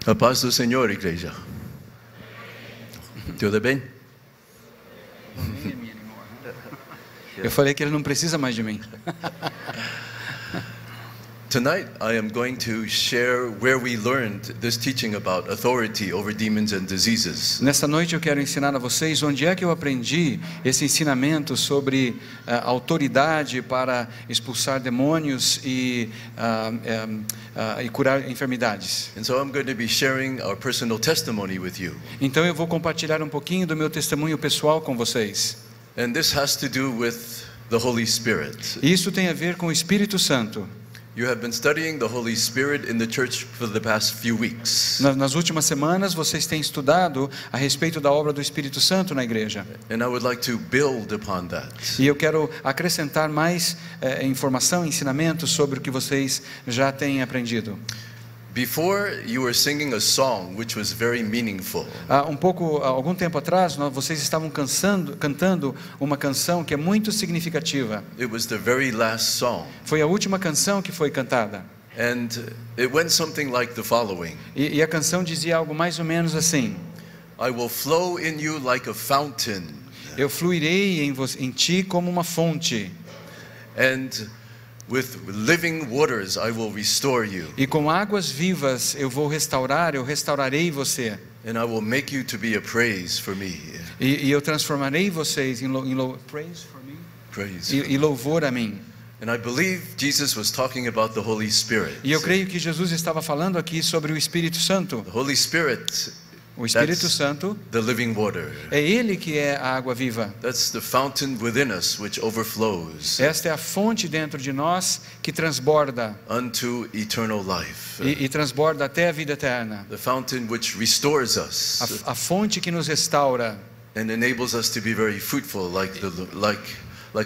A paz do Senhor, igreja. Tudo bem? Eu falei que ele não precisa mais de mim. Tonight I am going to share where we learned this teaching about authority over demons and diseases. Nessa noite eu quero ensinar a vocês onde é que eu aprendi esse ensinamento sobre autoridade para expulsar demônios e curar enfermidades. And so I'm going to be sharing our personal testimony with you. Então eu vou compartilhar um pouquinho do meu testemunho pessoal com vocês. And this has to do with the Holy Spirit. Isso tem a ver com o Espírito Santo. You have been studying the Holy Spirit in the church for the past few weeks. Nas últimas semanas vocês têm estudado a respeito da obra do Espírito Santo na igreja. And I would like to build upon that. E eu quero acrescentar mais informação, ensinamento sobre o que vocês já têm aprendido. Before you were singing a song which was very meaningful. Algum tempo atrás, vocês estavam cantando uma canção que é muito significativa. It was the very last song. Foi a última canção que foi cantada. And it went something like the following. E a canção dizia algo mais ou menos assim: I will flow in you like a fountain. Eu fluirei em ti como uma fonte. And with living waters I will restore you. E com águas vivas eu restaurarei você. And I will make you to be a praise for me. E eu transformarei vocês em praise e louvor a mim. And I believe Jesus was talking about the Holy Spirit. E eu creio que Jesus estava falando aqui sobre o Espírito Santo. The Holy Spirit, o Espírito Santo, the living water. É ele que é a água viva. That's the fountain within us which overflows. Esta é a fonte dentro de nós que transborda unto eternal life. E transborda até a vida eterna. The fountain which restores us. A fonte que nos restaura. And enables us to be very fruitful like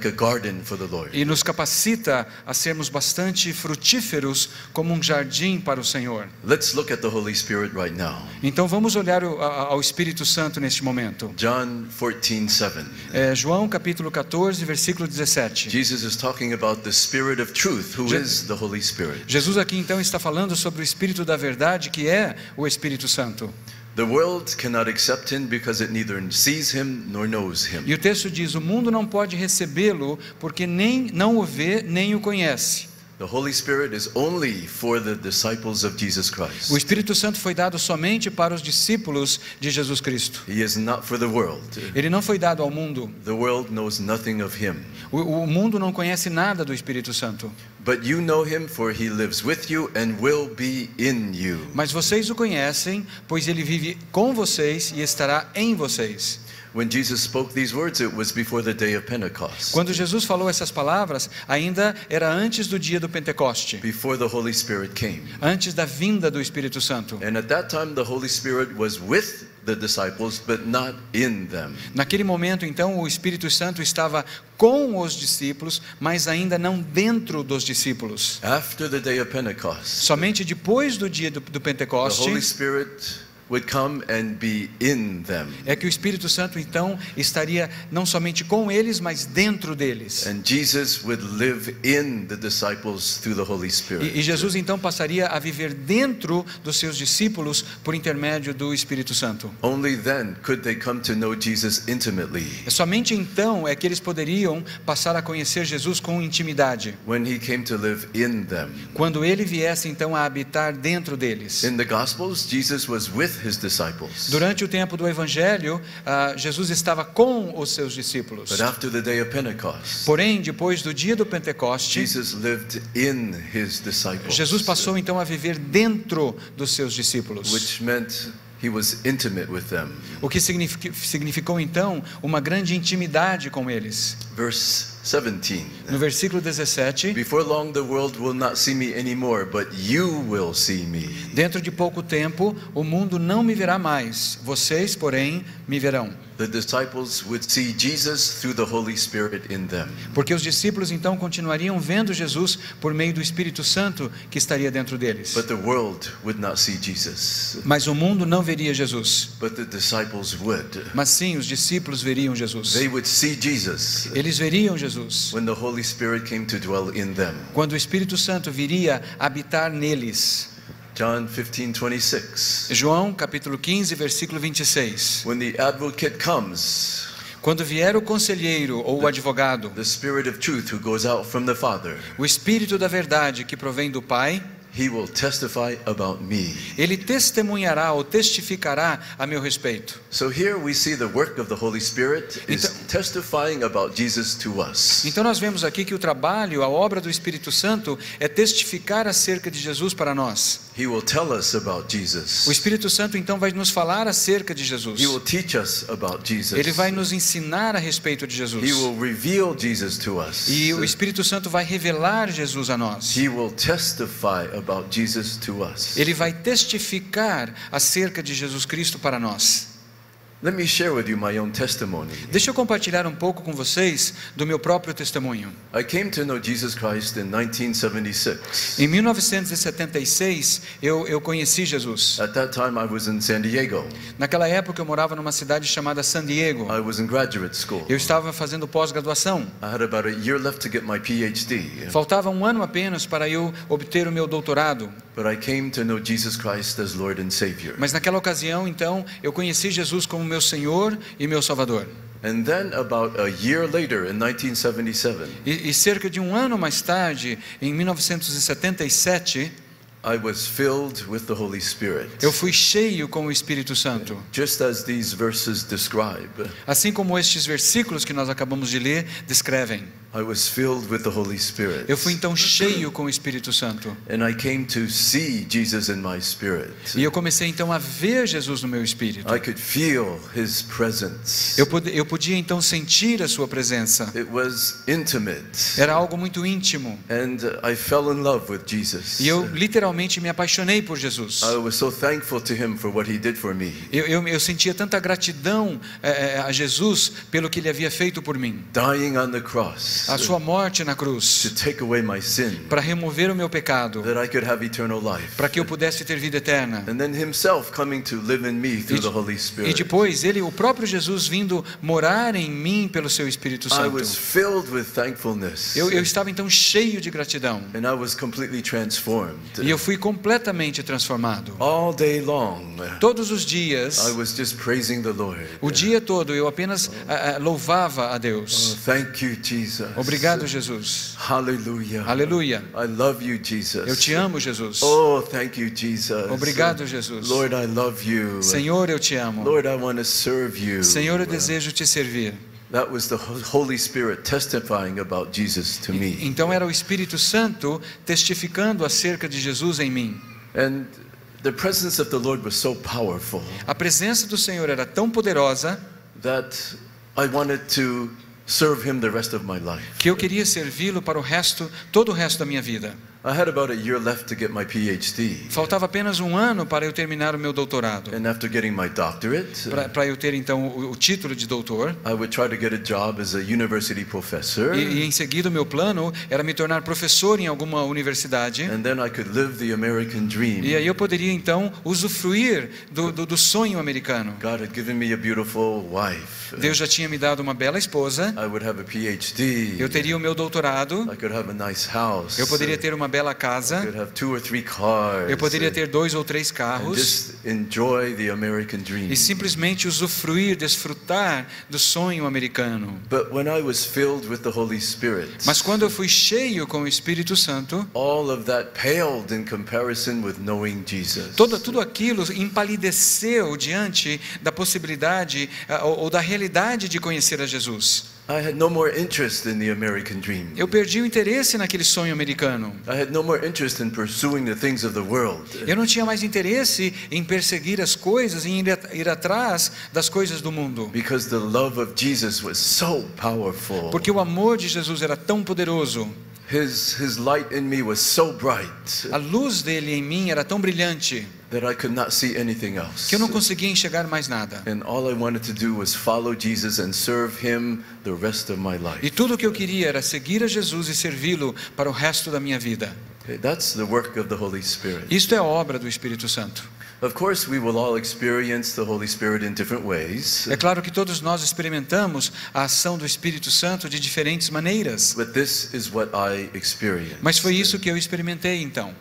a garden for the Lord. E nos capacita a sermos bastante frutíferos como um jardim para o Senhor. Let's look at the Holy Spirit right now. Então vamos olhar ao Espírito Santo neste momento. John 14:7. João capítulo 14, versículo 17. Jesus is talking about the Spirit of truth, who is the Holy Spirit. Jesus aqui então está falando sobre o Espírito da verdade, que é o Espírito Santo. The world cannot accept him because it neither sees him nor knows him. E o texto diz: o mundo não pode recebê-lo porque não o vê nem o conhece. The Holy Spirit is only for the disciples of Jesus Christ. O Espírito Santo foi dado somente para os discípulos de Jesus Cristo. He is not for the world. Ele não foi dado ao mundo. The world knows nothing of him. O mundo não conhece nada do Espírito Santo. But you know him, for he lives with you and will be in you. Mas vocês o conhecem, pois ele vive com vocês e estará em vocês. When Jesus spoke these words, it was before the day of Pentecost. Quando Jesus falou essas palavras, ainda era antes do dia do Pentecoste. Before the Holy Spirit came. Antes da vinda do Espírito Santo. And at that time the Holy Spirit was with the disciples, but not in them. Naquele momento, então, o Espírito Santo estava com os discípulos, mas ainda não dentro dos discípulos. After the day of Pentecost. Somente depois do dia do Pentecoste. The Holy Spirit would come and be in them. É que o Espírito Santo então estaria não somente com eles, mas dentro deles. And Jesus would live in the disciples through the Holy Spirit. E Jesus então passaria a viver dentro dos seus discípulos por intermédio do Espírito Santo. Only then could they come to know Jesus intimately. Somente então é que eles poderiam passar a conhecer Jesus com intimidade. When he came to live in them. Quando ele viesse então a habitar dentro deles. In the Gospels, Jesus was with his disciples. Durante o tempo do Evangelho, Jesus estava com os seus discípulos. But after the day of Pentecost, porém, depois do dia do Pentecoste, Jesus lived in his disciples. Jesus passou então a viver dentro dos seus discípulos. Which meant he was intimate with them. O que significou então uma grande intimidade com eles. Verse 17. No versículo 17. Before long the world will not see me anymore, but you will see me. Dentro de pouco tempo o mundo não me verá mais, vocês, porém, me verão. The disciples would see Jesus through the Holy Spirit in them. Porque os discípulos então continuariam vendo Jesus por meio do Espírito Santo que estaria dentro deles. But the world would not see Jesus. Mas o mundo não veria Jesus. But the disciples would. Mas sim, os discípulos veriam Jesus. They would see Jesus. Eles veriam Jesus. When the Holy Spirit came to dwell in them. Quando o Espírito Santo viria habitar neles. John 15:26. João capítulo 15, versículo 26. When the advocate comes, Quando vier o conselheiro ou o advogado, the Spirit of truth who goes out from the Father, o Espírito da verdade que provém do Pai, he will testify about me. ele testemunhará ou testificará a meu respeito. So here we see the work of the Holy Spirit is testifying about Jesus to us. Então nós vemos aqui que o trabalho, a obra do Espírito Santo é testificar acerca de Jesus para nós. He will tell us about Jesus. O Espírito Santo então vai nos falar acerca de Jesus. He will teach us about Jesus. Ele vai nos ensinar a respeito de Jesus. He will reveal Jesus to us. E o Espírito Santo vai revelar Jesus a nós. He will testify about Jesus to us. Ele vai testificar acerca de Jesus Cristo para nós. Let me share with you my own testimony. Deixa eu compartilhar um pouco com vocês do meu próprio testemunho. I came to know Jesus Christ in 1976. Em 1976, eu conheci Jesus. At that time I was in San Diego. Naquela época eu morava numa cidade chamada San Diego. I was in graduate school. Eu estava fazendo pós-graduação. I had about a year left to get my PhD. Faltava um ano apenas para eu obter o meu doutorado. But I came to know Jesus Christ as Lord and Savior. Mas naquela ocasião, então, eu conheci Jesus como meu Senhor e meu Salvador. And then about a year later, in 1977, E cerca de um ano mais tarde, em 1977, I was filled with the Holy Spirit. eu fui cheio com o Espírito Santo. Just as these verses describe, Assim como estes versículos que nós acabamos de ler descrevem. I was filled with the Holy Spirit. Eu fui então cheio com o Espírito Santo. And I came to see Jesus in my spirit. E eu comecei então a ver Jesus no meu espírito. I could feel His presence. Eu podia então sentir a sua presença. It was intimate. Era algo muito íntimo. And I fell in love with Jesus. E eu literalmente me apaixonei por Jesus. I was so thankful to Him for what He did for me. Eu sentia tanta gratidão a Jesus pelo que Ele havia feito por mim. Dying on the cross A sua morte na to cruz, take away my sin, para remover o meu pecado, that I could have eternal life. para que eu pudesse ter vida eterna. And then Himself coming to live in me through the Holy E Spirit. depois o próprio Jesus vindo morar em mim pelo seu Espírito I Santo. was filled with thankfulness. Eu estava então cheio de gratidão. And I was completely transformed. E eu fui completamente transformado. All day long, Todos os dias, I was just praising the Lord. o dia todo, eu apenas louvava a Deus. Oh, thank you, Jesus. Obrigado, Jesus. Hallelujah. Aleluia. I love you, Jesus. Eu te amo, Jesus. Oh, thank you, Jesus. Obrigado, Jesus. Lord, I love you. Senhor, eu te amo. Lord, I want to serve you. Senhor, eu desejo te servir. That was the Holy Spirit testifying about Jesus to me. Então era o Espírito Santo testificando acerca de Jesus em mim. And the presence of the Lord was so powerful A presença do Senhor era tão poderosa that I wanted to serve Him the rest of my life. que eu queria servi-lo para todo o resto da minha vida. I had about a year left to get my PhD. Faltava apenas um ano para eu terminar o meu doutorado. And after getting my doctorate, Para eu ter então o título de doutor. I would try to get a job as a university professor. E em seguida o meu plano era me tornar professor em alguma universidade. And then I could live the American dream. E aí eu poderia então usufruir do sonho americano. God had given me a beautiful wife. Deus já tinha me dado uma bela esposa. I would have a PhD. Eu teria o meu doutorado. I could have a nice house. Eu poderia ter uma bela I casa. could have 2 or 3 cars. Eu poderia ter 2 ou 3 and carros. just enjoy the American dream. E simplesmente usufruir, desfrutar do sonho americano. But when I was filled with the Holy Spirit, Mas quando eu fui cheio com o Espírito Santo, all of that paled in comparison with knowing Jesus. tudo aquilo empalideceu diante da possibilidade ou da realidade de conhecer a Jesus. I had no more interest in the American dream. Eu perdi o interesse naquele sonho americano. I had no more interest in pursuing the things of the world. Eu não tinha mais interesse em perseguir as coisas, em ir atrás das coisas do mundo. Because the love of Jesus was so powerful. Porque o amor de Jesus era tão poderoso. His light in me was so bright A luz dele em mim era tão brilhante that I could not see anything else. que eu não conseguia enxergar mais nada. And all I wanted to do was follow Jesus and serve Him the rest of my life. E tudo o que eu queria era seguir a Jesus e servi-lo para o resto da minha vida. Okay, that's the work of the Holy Spirit. Isto é a obra do Espírito Santo. Of course, we will all experience the Holy Spirit in different ways. É claro que todos nós experimentamos a ação do Espírito Santo de diferentes maneiras. But this is what I experienced. Mas foi isso que eu experimentei então.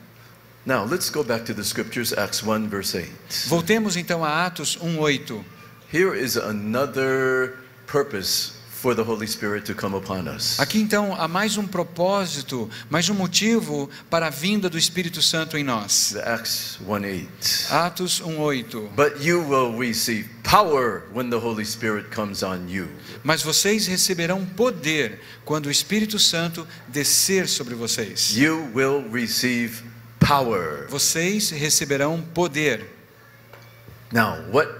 Now, let's go back to the scriptures, Acts 1, verse 8. Voltemos então a Atos 1:8. Here is another purpose for the Holy Spirit to come upon us. Aqui então há mais um propósito, mais um motivo para a vinda do Espírito Santo em nós. Acts 1:8. Atos 1:8. But you will receive power when the Holy Spirit comes on you. Mas vocês receberão poder quando o Espírito Santo descer sobre vocês. You will receive power. Vocês receberão poder. Now, what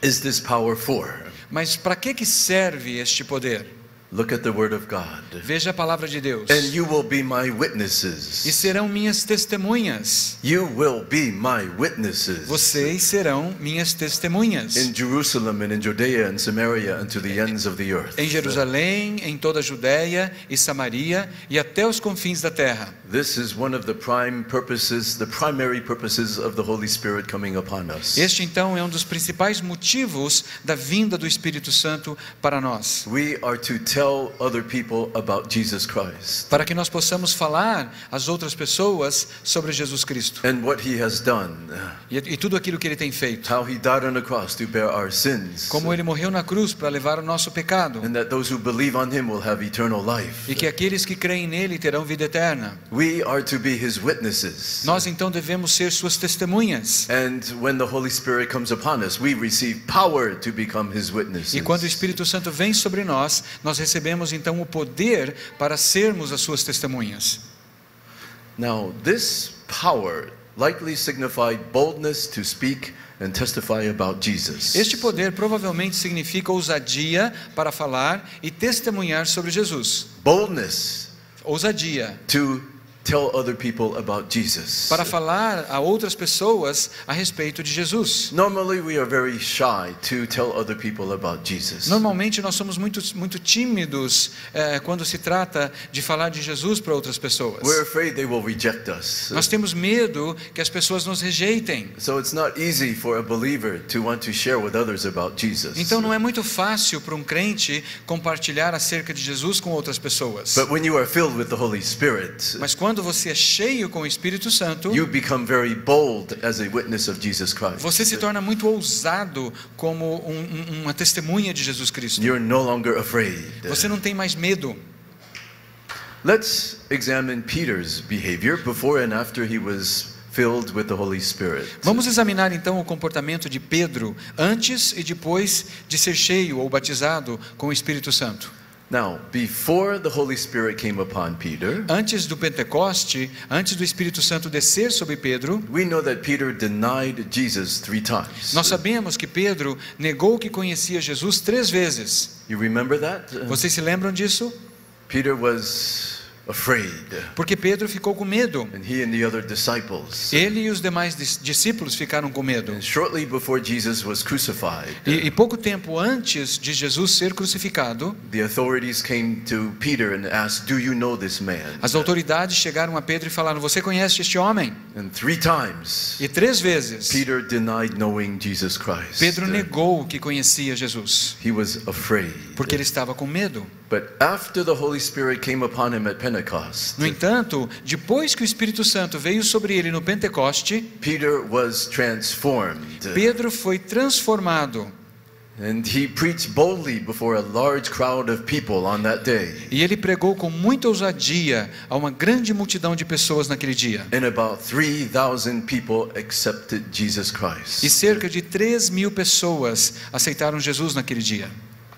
is this power for? Mas para que serve este poder? Look at the word of God. Veja a palavra de Deus. And you will be my E witnesses. serão minhas testemunhas. You will be my witnesses. Vocês serão minhas testemunhas. In Jerusalem and in Judea and Samaria and to the ends of the earth. Em Jerusalém, em toda a Judéia e Samaria e até os confins da terra. This is one of the primary purposes of the Holy Spirit coming upon us. Este então é um dos principais motivos da vinda do Espírito Santo para nós. We are to tell other people about Jesus Christ Para que nós possamos falar às outras pessoas sobre Jesus Cristo. and what he has done, E tudo aquilo que ele tem feito. how he died on the cross to bear our sins, Como ele morreu na cruz para levar o nosso pecado. and that those who believe on him will have eternal life. E que aqueles que creem nele terão vida eterna. We are to be his witnesses. Nós então devemos ser suas testemunhas. And when the Holy Spirit comes upon us, we receive power to become his witnesses. E quando o Espírito Santo vem sobre nós, nós recebemos então o poder para sermos as suas testemunhas. Now, this power likely signified boldness to speak and testify about Jesus. Este poder provavelmente significa ousadia para falar e testemunhar sobre Jesus. Boldness Ousadia to tell other people about Jesus. para falar a outras pessoas a respeito de Jesus. Normally we are very shy to tell other people about Jesus. Normalmente nós somos muito tímidos quando se trata de falar de Jesus para outras pessoas. We're afraid they will reject us. Nós temos medo que as pessoas nos rejeitem. So it's not easy for a believer to want to share with others about Jesus. Então não é muito fácil para um crente compartilhar acerca de Jesus com outras pessoas. But when you are filled with the Holy Spirit, Mas quando você é cheio com o Espírito Santo, you become very bold as a witness of Jesus Christ. você se torna muito ousado como uma testemunha de Jesus Cristo. You're no longer afraid. Você não tem mais medo. Let's examine Peter's behavior before and after he was filled with the Holy Spirit. Vamos examinar então o comportamento de Pedro antes e depois de ser cheio ou batizado com o Espírito Santo. Now, before the Holy Spirit came upon Peter, Antes do Pentecoste, antes do Espírito Santo descer sobre Pedro, we know that Peter denied Jesus 3 times. nós sabemos que Pedro negou que conhecia Jesus 3 vezes. You remember that? Vocês se lembram disso? Peter was afraid, Porque Pedro ficou com medo. and he and the other disciples. Ele e os demais discípulos ficaram com medo. And shortly before Jesus was crucified, E pouco tempo antes de Jesus ser crucificado, the authorities came to Peter and asked, "Do you know this man?" as autoridades chegaram a Pedro e falaram: "Você conhece este homem?" And 3 times, E 3 vezes Peter denied knowing Jesus Christ. Pedro negou que conhecia Jesus, He was afraid. porque ele estava com medo. But after the Holy Spirit came upon him at Pentecost, No entanto, depois que o Espírito Santo veio sobre ele no Pentecoste, Peter was transformed. Pedro foi transformado. And he preached boldly before a large crowd of people on that day. E ele pregou com muita ousadia a uma grande multidão de pessoas naquele dia. And about 3,000 people accepted Jesus E Christ. cerca de 3.000 pessoas aceitaram Jesus naquele dia.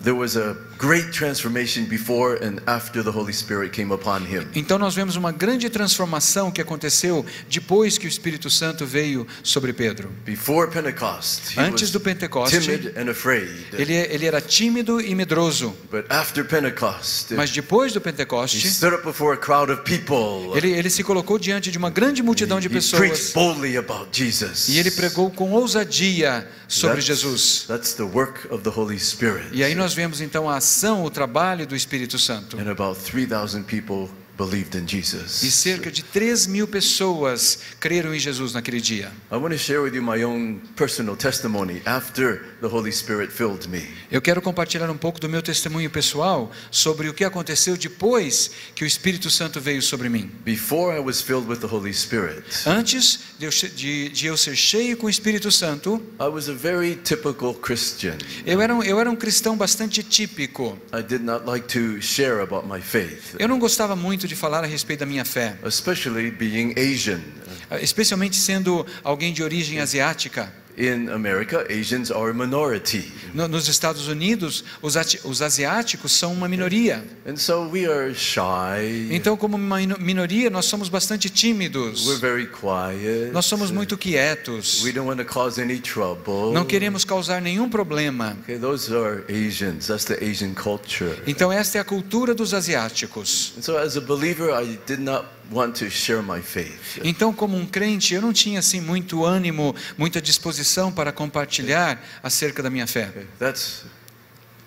There was a great transformation before and after the Holy Spirit came upon him. Então nós vemos uma grande transformação que aconteceu depois que o Espírito Santo veio sobre Pedro. Before Pentecost, he Antes was do Pentecoste, timid and afraid. ele era tímido e medroso. But after Pentecost, Mas depois do he Pentecoste, stood up before a crowd of people. ele se colocou diante de uma grande multidão de He preached pessoas boldly about Jesus. e ele pregou com ousadia sobre Jesus. That's the work of the Holy Spirit. E aí nós vemos então a ação, o trabalho do Espírito Santo. And about 3,000 people believed in E Jesus. cerca de 3.000 pessoas creram em Jesus naquele dia. I want to share with you my own personal testimony after the Holy Spirit filled me. Eu quero compartilhar um pouco do meu testemunho pessoal sobre o que aconteceu depois que o Espírito Santo veio sobre mim. Before I was filled with the Holy Spirit, Antes de eu ser cheio com o Espírito Santo, I was a very typical Christian. eu era um cristão bastante típico. I did not like to share about my faith, Eu não gostava muito de falar a respeito da minha fé, especially being Asian. especialmente sendo alguém de origem asiática. In America, Asians are a minority. Nos Estados Unidos, os asiáticos são uma minoria. And so we are shy. Então, como uma minoria, nós somos bastante tímidos. We're very quiet. Nós somos muito quietos. We don't want to cause any trouble. Não queremos causar nenhum problema. Okay, those are Asians. That's the Asian culture. Então, esta é a cultura dos asiáticos. And so as a believer, I did not want to share my faith. Então, como um crente, eu não tinha assim muito ânimo, muita disposição para compartilhar acerca da minha fé. Okay, that's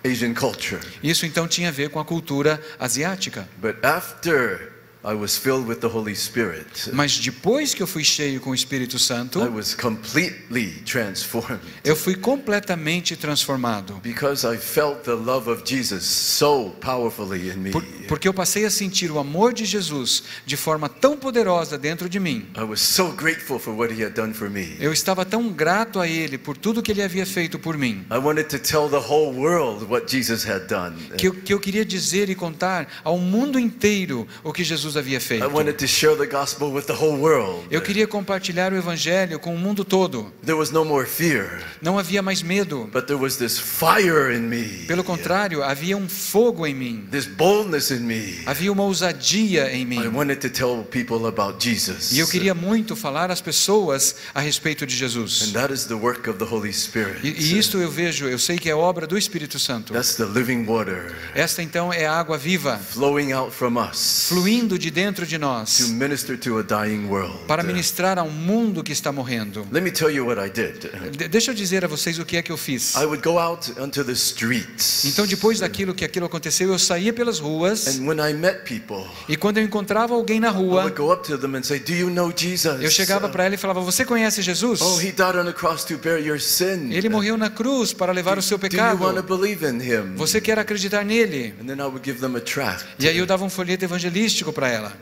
Asian culture. Isso então tinha a ver com a cultura asiática. But after I was filled with the Holy Spirit, Mas depois que eu fui cheio com o Espírito Santo, I was completely transformed eu fui completamente transformado. because I felt the love of Jesus so powerfully in me. Porque eu passei a sentir o amor de Jesus de forma tão poderosa dentro de mim. I was so grateful for what he had done for me. Eu estava tão grato a Ele por tudo que Ele havia feito por mim, I wanted to tell the whole world what Jesus had done. que eu queria dizer e contar ao mundo inteiro o que Jesus havia feito. I wanted to share the gospel with the whole world. Eu queria compartilhar o Evangelho com o mundo todo. There was no more fear, Não havia mais medo. but there was this fire in me. Pelo contrário, havia um fogo em mim. This boldness in me. Havia uma ousadia em I mim. wanted to tell people about Jesus. E eu queria muito falar às pessoas a respeito de Jesus. And that is the work of the Holy Spirit. E isto eu sei que é obra do Espírito Santo. That's the living water Esta então é a água viva, flowing out from us fluindo de dentro de to nós, minister to a dying world. para ministrar a um mundo que está morrendo. Let me tell you what I did. Deixa eu dizer a vocês o que é que eu fiz. I would go out onto the streets. Então, depois daquilo que aquilo aconteceu, eu saía pelas ruas, And when I met people, e quando eu encontrava alguém na I rua, would go up to them and say, "Do you know Jesus?" eu chegava para ela e falava: você conhece Jesus? Oh, he died on the cross to bear your sin. Ele morreu na cruz para levar o seu Do you pecado. want to believe in him? Você quer acreditar nele? And then I would give them a tract. E aí eu dava um folheto evangelístico para ela.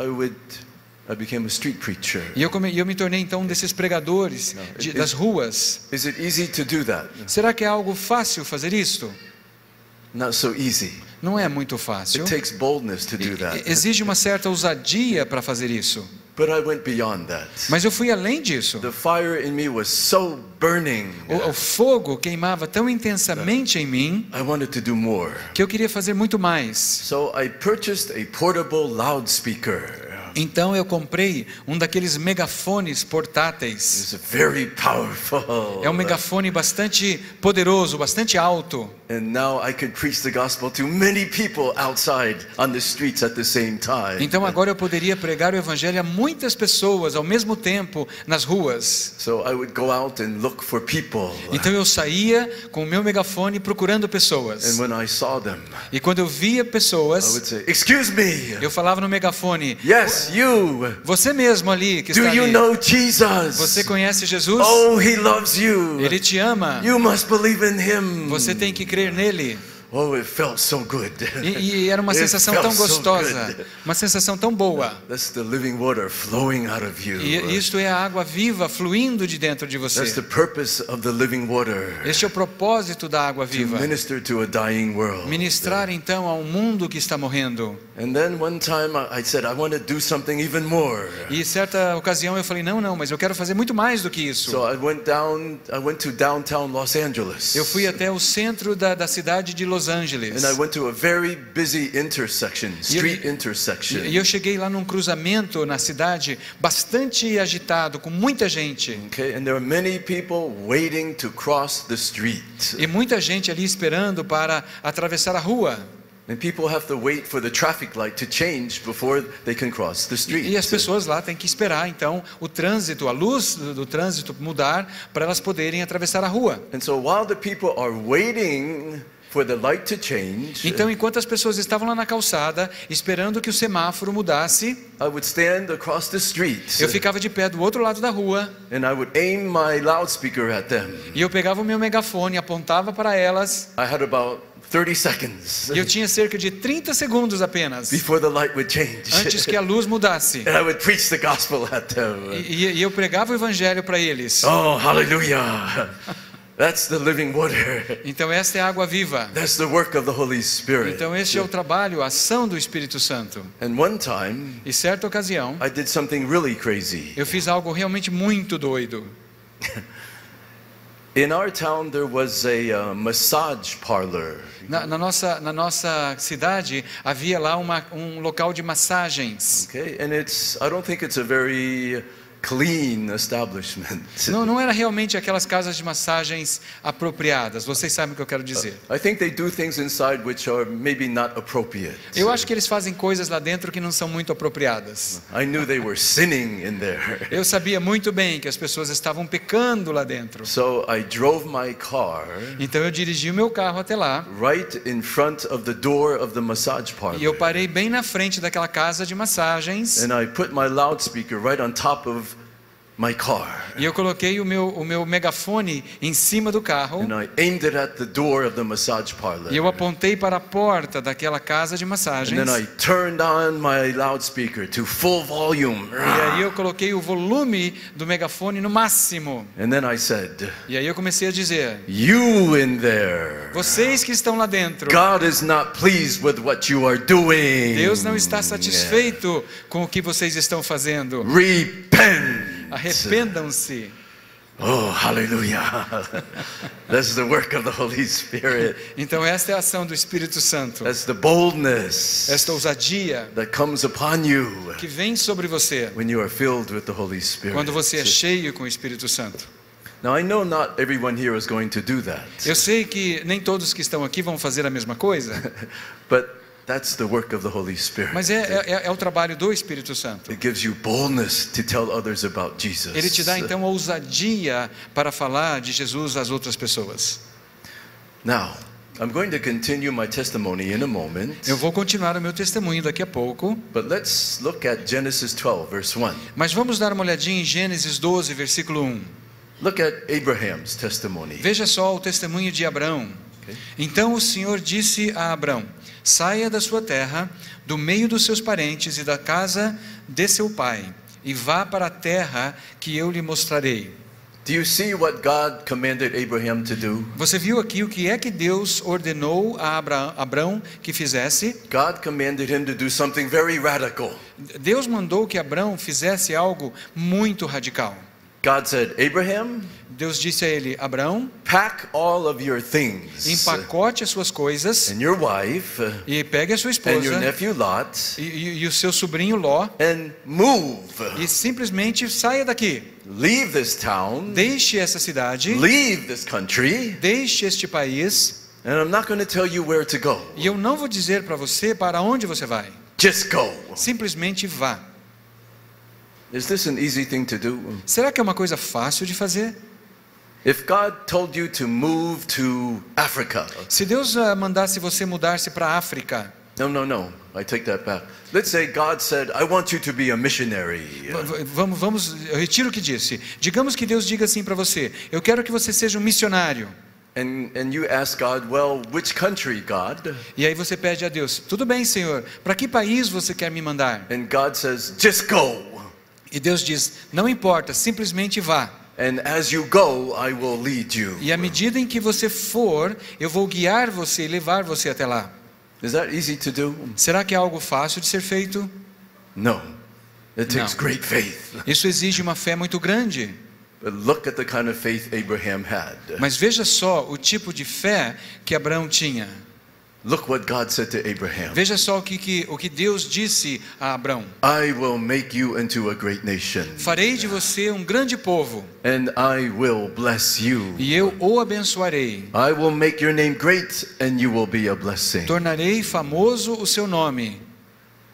I became a street preacher. E eu me tornei então um desses pregadores das ruas. Is it easy to do that? Será que é algo fácil fazer isto? Not so easy. Não é muito fácil. It takes boldness to do that. Exige uma certa ousadia para fazer isso. But I went beyond that. Mas eu fui além disso. The fire in me was so burning. O fogo queimava tão intensamente em mim I wanted to do more. que eu queria fazer muito mais. So I purchased a portable loudspeaker. Então eu comprei um daqueles megafones portáteis. It's very powerful. É um megafone bastante poderoso, bastante alto. And now I could preach the gospel to many people outside on the streets at the same time. Então agora eu poderia pregar o evangelho a muitas pessoas ao mesmo tempo nas ruas. So I would go out and look for people. Então eu saía com o meu megafone procurando pessoas. And when I saw them, E quando eu via I pessoas, would say, "Excuse me. eu falava no megafone: Yes, you. você mesmo ali que Do está you ali, know Jesus? você conhece Jesus? Oh, he loves you. Ele te ama. You must believe in him." Você tem que crer nele. Oh, it felt so good. E era uma It sensação felt tão so gostosa, good. uma sensação tão boa. That's the living water flowing out of you. E isto é a água viva fluindo de dentro de That's the você. purpose of the living water. Este é o propósito da água To viva. minister to a dying world. Ministrar então a um mundo que está morrendo. And then one time I said, I want to do something even more. E certa ocasião eu falei: não, mas eu quero fazer muito mais do que isso. So I went to downtown Los Angeles. Eu fui até o centro da cidade de Los Angeles. And I went to a very busy intersection, street intersection. E eu cheguei lá num cruzamento na cidade bastante agitado, com muita gente. Okay, and there were many people waiting to cross the street. E muita gente ali esperando para atravessar a rua. And people have to wait for the traffic light to change before they can cross the street. E as pessoas lá têm que esperar então o trânsito, a luz do trânsito mudar para elas poderem atravessar a rua. And so while the people are waiting for the light to change, Então, enquanto as pessoas estavam lá na calçada, esperando que o semáforo mudasse, I would stand across the street eu ficava de pé do outro lado da rua, and I would aim my loudspeaker at them. e eu pegava o meu megafone, apontava para elas, I had about 30 seconds e eu tinha cerca de 30 segundos apenas, before the light would change. antes que a luz mudasse. And I would preach the gospel at them. E eu pregava o evangelho para eles. Oh, hallelujah. That's the living water. Então esta é a água viva. That's the work of the Holy Spirit. Então este é o trabalho, a ação do Espírito Santo. And one time, E certa ocasião, I did something really crazy. eu fiz algo realmente muito doido. In our town, there was a massage parlor. Na nossa cidade havia lá um local de massagens. Okay, and I don't think it's a very clean establishment. Não era realmente aquelas casas de massagens apropriadas. Vocês sabem o que eu quero dizer. I think they do things inside which are maybe not appropriate. Eu acho que eles fazem coisas lá dentro que não são muito apropriadas. I knew they were sinning in there. Eu sabia muito bem que as pessoas estavam pecando lá dentro. So I drove my car Então eu dirigi o meu carro até lá. right in front of the door of the massage parlor. E eu parei bem na frente daquela casa de massagens. And I put my loudspeaker right on top of my car. E eu coloquei o meu megafone em cima do carro. And I aimed it at the door of the massage parlor. E eu apontei para a porta daquela casa de And massagens. then I turned on my loudspeaker to full volume. E aí eu coloquei o volume do megafone no máximo. And then I said, E aí eu comecei a dizer: "You in there. vocês que estão lá dentro, God is not pleased with what you are doing. Deus não está satisfeito com o que vocês estão fazendo. Repent." Arrependam-se. Oh, hallelujah. That's the work of the Holy Spirit. Então esta é a ação do Espírito Santo. That's the boldness Esta ousadia that comes upon you que vem sobre você when you are filled with the Holy Spirit. quando você é cheio com o Espírito Santo. Now I know not everyone here is going to do that. Eu sei que nem todos que estão aqui vão fazer a mesma coisa, But that's the work of the Holy Spirit. mas é o trabalho do Espírito Santo. It gives you boldness to tell others about Jesus. Ele te dá então a ousadia para falar de Jesus às outras pessoas. Now, I'm going to continue my testimony in a moment. Eu vou continuar o meu testemunho daqui a pouco, But let's look at Genesis 12, verse 1. mas vamos dar uma olhadinha em Gênesis 12, versículo 1. Look at Abraham's testimony. Veja só o testemunho de Abrão. Então o Senhor disse a Abrão: saia da sua terra, do meio dos seus parentes e da casa de seu pai, e vá para a terra que eu lhe mostrarei. Do you see what God commanded Abraham to do? Você viu aqui o que é que Deus ordenou a Abrão que fizesse? God commanded him to do something very radical. Deus mandou que Abrão fizesse algo muito radical. God said, Abraham, Deus disse a ele: Abrão, pack all of your things empacote as suas coisas and your wife e pegue a sua and your esposa nephew Lot e o seu sobrinho Ló and move. e simplesmente saia daqui. Leave this town, Deixe essa cidade, leave this country, deixe este país, and I'm not going to tell you where to go. e eu não vou dizer para você para onde você vai. Just go. Simplesmente vá. Is this an easy thing to do? Será que é uma coisa fácil de fazer? If God told you to move to Africa, Se Deus mandasse você mudar-se para a África, no, I take that back. Let's say God said, I want you to be a missionary. eu retiro o que disse. Digamos que Deus diga assim para você: eu quero que você seja um missionário. And you ask God, well, which country, God? E aí você pede a Deus: tudo bem, Senhor, para que país você quer me mandar? And God says, just go. E Deus diz: não importa, simplesmente vá. And as you go, I will lead you. E à medida em que você for, eu vou guiar você e levar você até lá. Is that easy to do? Será que é algo fácil de ser feito? No. It takes No. great faith. Isso exige uma fé muito grande. But look at the kind of faith Abraham had. Mas veja só o tipo de fé que Abraão tinha. Look what God said to Abraham. Veja só o que Deus disse a Abraão: I will make you into a great nation. farei de você um grande povo, And I will bless you. e eu o abençoarei. I will make your name great and you will be a blessing. Tornarei famoso o seu nome,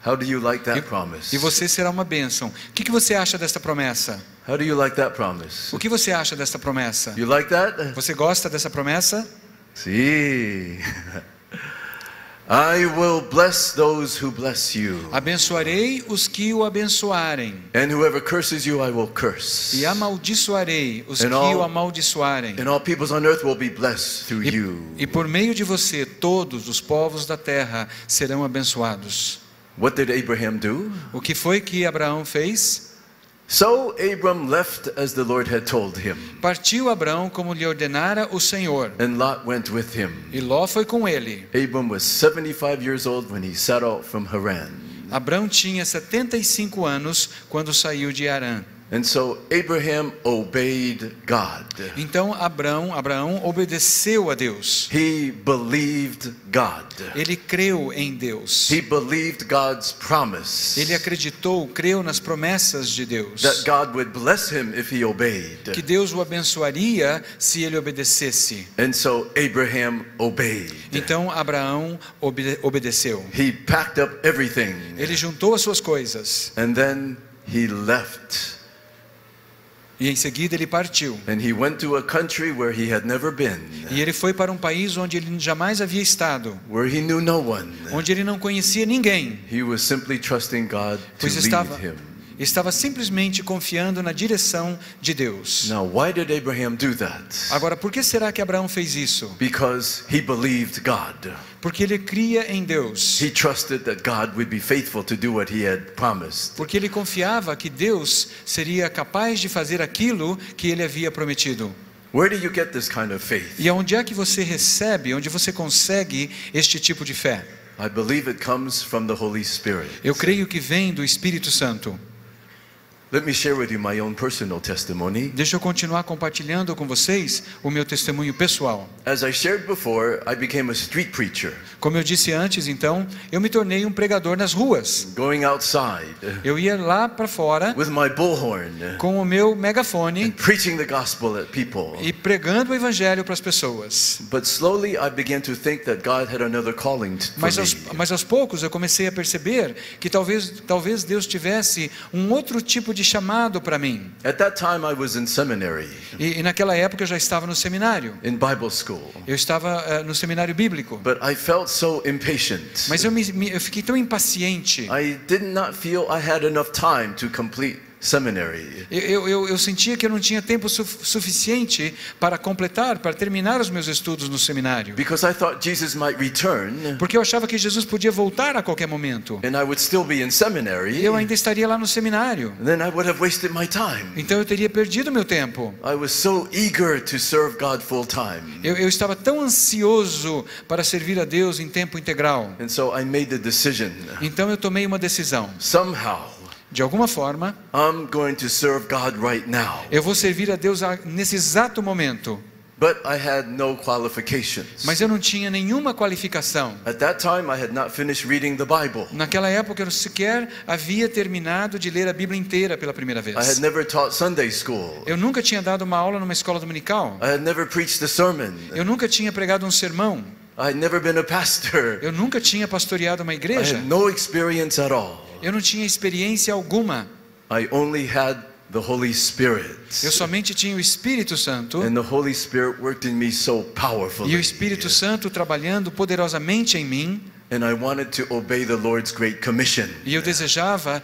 How do you like that promise? e você será uma bênção. O que você acha desta promessa? How do you like that promise? O que você acha desta promessa? You like that? Você gosta dessa promessa? See, I will bless those who bless you, Abençoarei os que o abençoarem, and whoever curses you, I will curse. e amaldiçoarei os And que all- o amaldiçoarem. And all peoples on earth will be blessed through you. E por meio de você, todos os povos da terra serão abençoados. What did Abraham do? O que foi que Abraão fez? So Abram left as the Lord had told him, Partiu Abraão como lhe ordenara o Senhor, and Lot went with him. e Ló foi com ele. Abram was 75 years old when he set out from Haran. Abraão tinha 75 anos quando saiu de Harã. And so Abraham obeyed God. Então Abraão obedeceu a Deus. He believed God. Ele creu em Deus. He believed God's promise Ele acreditou, creu nas promessas de Deus. that God would bless him if he obeyed. Que Deus o abençoaria se ele obedecesse. And so Abraham obeyed. Então Abraão obedeceu. He packed up everything, Ele juntou as suas coisas and then he left. e em seguida ele partiu. And he went to a country where he had never been, E ele foi para um país onde ele jamais havia estado, where he knew no one. onde ele não conhecia ninguém, He was simply trusting God to pois lead him. estava simplesmente confiando na direção de Deus. Now, why did Abraham do that? Agora, por que será que Abraão fez isso? Because he believed God. Porque ele cria em Deus. He trusted that God would be faithful to do what he had promised. Porque ele confiava que Deus seria capaz de fazer aquilo que ele havia prometido. Where do you get this kind of faith? E onde é que você recebe, onde você consegue este tipo de fé? I believe it comes from the Holy Spirit. Eu creio que vem do Espírito Santo. Let me share with you my own personal testimony. Deixa eu continuar compartilhando com vocês o meu testemunho pessoal. As I shared before, I became a street preacher, Como eu disse antes, então, eu me tornei um pregador nas ruas. going outside Eu ia lá para fora with my bullhorn, com o meu megafone preaching the gospel at people. e pregando o evangelho para as pessoas. But slowly I began to think that God had another calling for Mas aos poucos eu comecei a perceber que talvez Deus tivesse um outro tipo de chamado para mim. At that time I was in seminary, E naquela época eu já estava no seminário. in Bible school. Eu estava no seminário bíblico. But I felt so impatient. Mas eu fiquei tão impaciente. I did not feel I had enough time to complete seminary. Eu sentia que eu não tinha tempo suficiente para terminar os meus estudos no seminário. Because I thought Jesus might return Porque eu achava que Jesus podia voltar a qualquer momento. and I would still be in seminary. E eu ainda estaria lá no seminário. And then I would have wasted my time. Então eu teria perdido meu tempo. I was so eager to serve God full time. Eu estava tão ansioso para servir a Deus em tempo integral. And so I made the decision. Então eu tomei uma decisão. Somehow, De alguma forma, I'm going to serve God right now. eu vou servir a Deus nesse exato momento. But I had no qualifications. Mas eu não tinha nenhuma qualificação. At that time, I had not finished reading the Bible. Naquela época eu sequer havia terminado de ler a Bíblia inteira pela primeira I had vez. never taught Sunday school. Eu nunca tinha dado uma aula numa escola dominical. I had never preached a sermon. Eu nunca tinha pregado um sermão. I had never been a pastor. Eu nunca tinha pastoreado uma I igreja. had no experience at all. Eu não tinha experiência alguma. I only had the Holy Spirit. Eu somente tinha o Espírito Santo. And the Holy Spirit worked in me so powerfully. E o Espírito Santo trabalhando poderosamente em mim. And I wanted to obey the Lord's great commission. E eu desejava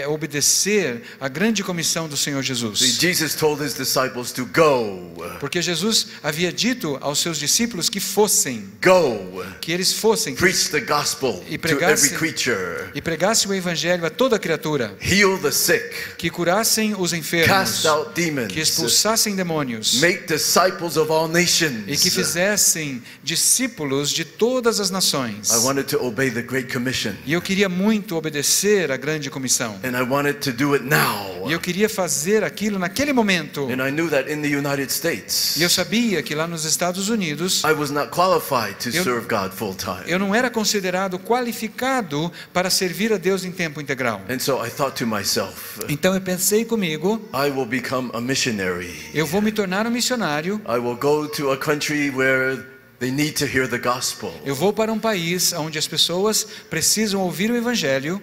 obedecer à grande comissão do Senhor See, Jesus. Jesus told his disciples to go. Porque Jesus havia dito aos seus discípulos que fossem, Go. que eles fossem, Preach the gospel E to every pregasse- creature. e pregassem o evangelho a toda criatura, Heal the sick. que curassem os enfermos, Cast out demons. que expulsassem demônios Make disciples of all nations. e que fizessem discípulos de todas as nações. I wanted to obey the Great Commission. E eu queria muito obedecer à grande comissão. And I wanted to do it now. E eu queria fazer aquilo naquele momento. And I knew that in the United States, E eu sabia que lá nos Estados Unidos I was not qualified to Eu- serve God full time. eu não era considerado qualificado para servir a Deus em tempo integral. And so I thought to myself, Então eu pensei comigo, I will become a missionary. eu vou me tornar um missionário. I will go to a country where they need to hear the gospel. Eu vou para um país onde as pessoas precisam ouvir o evangelho.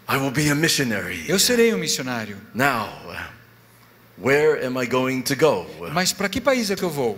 I will be a missionary. Eu serei um missionário. Now, where am I going to go? Mas para que país é que eu vou?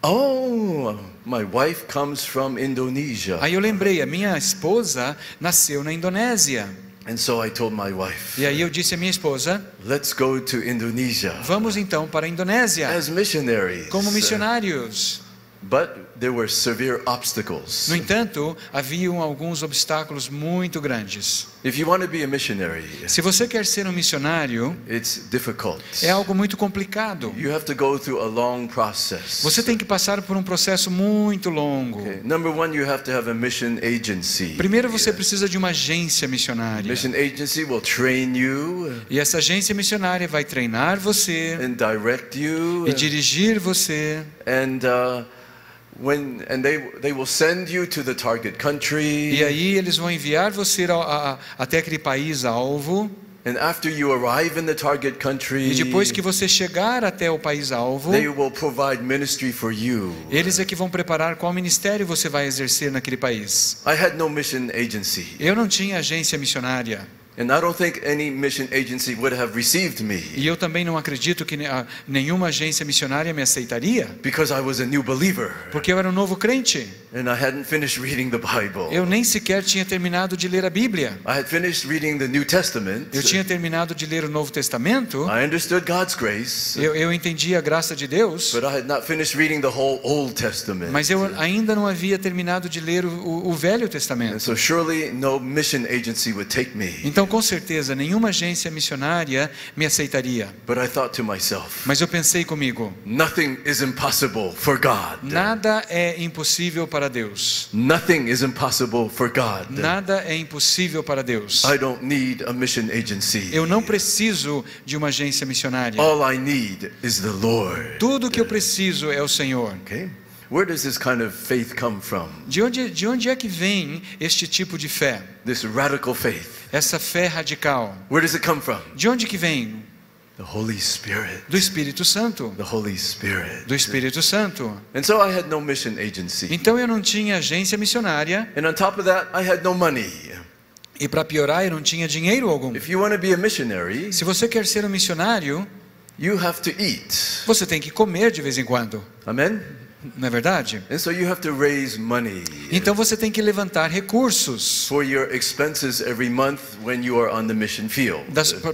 Oh, my wife comes from Indonesia. Aí eu lembrei, a minha esposa nasceu na Indonésia. And so I told my wife, E aí eu disse à minha esposa, let's go to Indonesia vamos então para a Indonésia, as missionaries. como missionários. But there were severe obstacles. No entanto, haviam alguns obstáculos muito grandes. If you want to be a missionary, Se você quer ser um missionário, it's difficult. é algo muito complicado. You have to go through a long process. Você tem que passar por um processo muito longo. Okay. Number one, you have to have a mission agency. Primeiro você precisa de uma agência missionária. Mission agency will train you E essa agência missionária vai treinar você and direct you, e dirigir você. and they will send you to the target country. E aí eles vão enviar você até aquele país alvo. And after you arrive in the target country, E depois que você chegar até o país alvo, they will provide ministry for you. eles é que vão preparar qual ministério você vai exercer naquele país. I had no mission agency. Eu não tinha agência missionária. And I don't think any mission agency would have received me. E eu também não acredito que nenhuma agência missionária me aceitaria, Because I was a new believer. porque eu era um novo crente. And I hadn't finished reading the Bible. Eu nem sequer tinha terminado de ler a Bíblia. I had finished reading the New Testament. Eu tinha terminado de ler o Novo Testamento. I understood God's grace. Eu entendi a graça de Deus, But I had not finished reading the whole Old Testament. mas eu ainda não havia terminado de ler o Velho And Testamento. so surely no mission agency would take me. Então, com certeza, nenhuma agência missionária me aceitaria. But I thought to myself, Mas eu pensei comigo, nothing is impossible for God. nada é impossível para Deus. Nothing is impossible for God. Nada é impossível para Deus. I don't need a mission agency. Eu não preciso de uma agência missionária. All I need is the Lord. Tudo que eu preciso é o Senhor. Okay? Where does this kind of faith come from? De onde é que vem este tipo de fé? This radical faith. Essa fé radical? Where does it come from? De onde que vem? The Holy Spirit. Do Espírito Santo. The Holy Spirit. Do Espírito Santo. And so I had no mission agency. Então eu não tinha agência missionária. And on top of that, I had no money. E para piorar, eu não tinha dinheiro algum. If you want to be a missionary, Se você quer ser um missionário, you have to eat. você tem que comer de vez em quando. Amen? Não é verdade? And so you have to raise money Então você tem que levantar recursos for your expenses every month when you are on the mission field.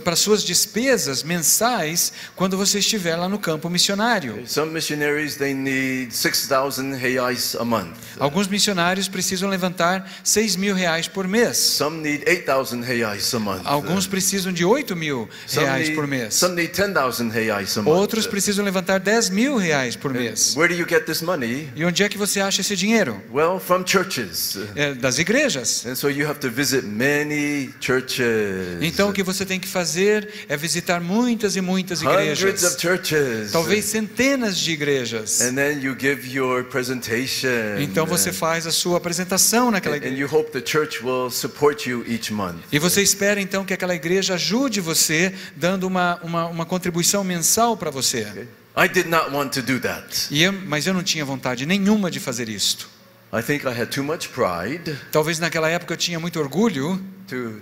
para suas despesas mensais quando você estiver lá no campo missionário. Some missionaries, they need 6,000 reais a month. Alguns missionários precisam levantar 6 mil reais por mês. Some need 8,000 reais a month. Alguns precisam de 8 mil reais por mês. Some need 10,000 reais a month. Outros precisam levantar 10 mil reais por mês. Where do you get this money? E onde é que você acha esse dinheiro? Well, from churches. Das igrejas. And so you have to visit many churches. Então o que você tem que fazer é visitar muitas e muitas Hundreds igrejas. of churches. Talvez centenas de igrejas. And then you give your presentation. Então você faz a sua apresentação naquela And igreja. you hope the church will support you each month. E você espera então que aquela igreja ajude você, dando uma contribuição mensal para você. I did not want to do that. Mas eu não tinha vontade nenhuma de fazer isto. I think I had too much pride Talvez naquela época eu tinha muito orgulho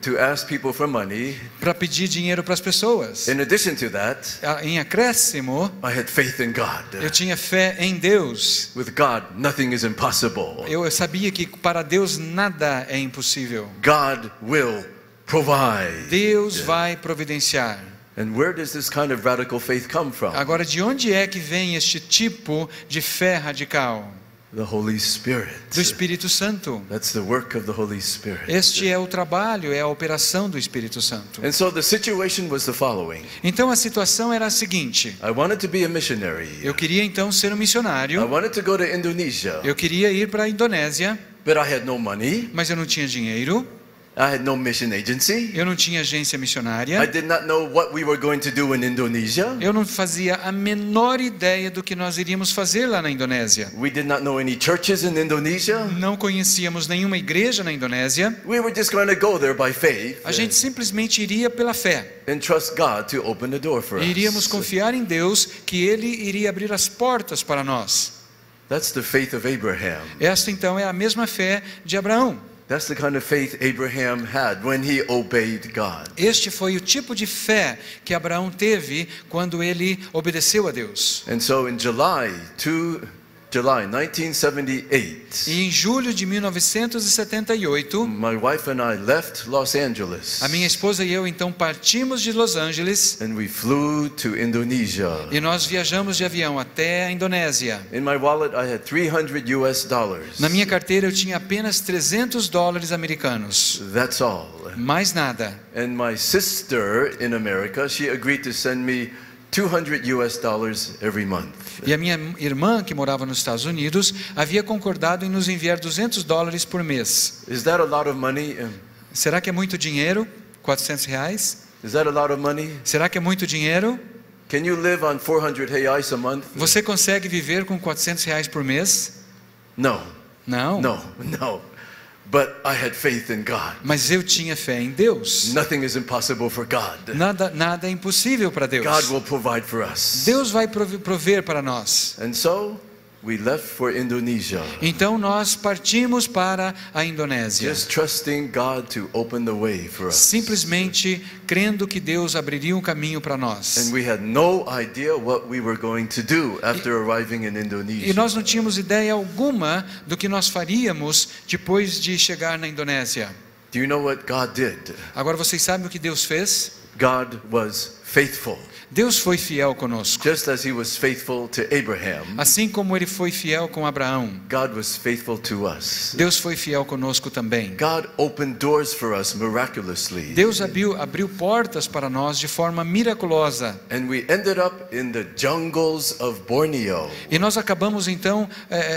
to ask people for money. para pedir dinheiro para as pessoas. In addition to that, Em acréscimo, I had faith in God. eu tinha fé em Deus. With God, nothing is impossible. Eu sabia que para Deus nada é impossível. God will provide. Deus vai providenciar. And where does this kind of radical faith come from? Agora, de onde é que vem este tipo de fé radical? The Holy Spirit. Do Espírito Santo. That's the work of the Holy Spirit. Este é o trabalho, é a operação do Espírito Santo. And so the situation was the following. Então a situação era a seguinte: I wanted to be a missionary. eu queria então ser um I missionário. wanted to go to Indonesia. Eu queria ir para a Indonésia, But I had no money. mas eu não tinha dinheiro. I had no mission agency. Eu não tinha agência I missionária. did not know what we were going to do in Indonesia. Eu não fazia a menor ideia do que nós iríamos fazer lá na Indonésia. We did not know any churches in Indonesia. Não conhecíamos nenhuma igreja na Indonésia. We were just going to go there by faith A gente simplesmente iria pela fé. and trust God to open the door for E iríamos us. confiar em Deus que Ele iria abrir as portas para nós. That's the faith of Abraham. Esta então é a mesma fé de Abraão. That's the kind of faith Abraham had when he obeyed God. Este foi o tipo de fé que Abraão teve quando ele obedeceu a Deus. And so in July July 1978, E em julho de 1978, my wife and I left Los Angeles a minha esposa e eu então partimos de Los Angeles and we flew to Indonesia. e nós viajamos de avião até a Indonésia. In my wallet I had $300. Na minha carteira eu tinha apenas $300 americanos. That's all. Mais nada. And my sister in America, she agreed to send me $200 every month. E a minha irmã, que morava nos Estados Unidos, havia concordado em nos enviar $200 por mês. Is that a lot of money? Será que é muito dinheiro? R$400? Is that a lot of money? Será que é muito dinheiro? Can you live on 400 reais a month? Você consegue viver com R$400 por mês? No. Não. No. But I had faith in God. Mas eu tinha fé em Deus. Nothing is impossible for God. Nada é impossível para Deus. God will provide for us. Deus vai prover para nós. And so we left for Indonesia. Então nós partimos para a Indonésia. Just trusting God to open the way for us. Simplesmente crendo que Deus abriria um caminho para nós. And we had no idea what we were going to do after arriving in Indonesia. E nós não tínhamos ideia alguma do que nós faríamos depois de chegar na Indonésia. Do you know what God did? Agora vocês sabem o que Deus fez? God was faithful. Deus foi fiel conosco. Just as he was faithful to Abraham, Assim como ele foi fiel com Abraão, God was faithful to us. Deus foi fiel conosco também. God opened doors for us miraculously. Deus abriu portas para nós de forma miraculosa. And we ended up in the jungles of Borneo. E nós acabamos então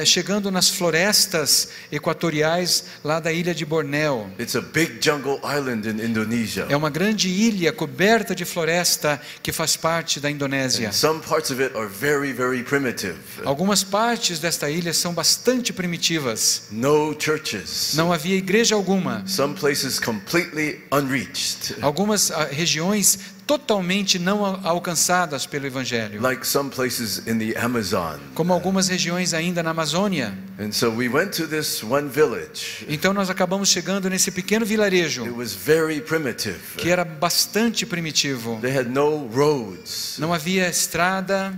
chegando nas florestas equatoriais lá da ilha de Bornéu. It's a big jungle island in Indonesia. É uma grande ilha coberta de floresta que faz parte da Indonésia. And some parts of it are very, very primitive. Algumas partes desta ilha são bastante primitivas. No churches. Não havia igreja alguma. Some places completely unreached. Algumas regiões totalmente não alcançadas pelo Evangelho. Like some places in the Amazon. Como algumas regiões ainda na Amazônia. And so we went to this one village. Então nós acabamos chegando nesse pequeno vilarejo. It was very primitive. Que era bastante primitivo. They had no roads. Não havia estrada.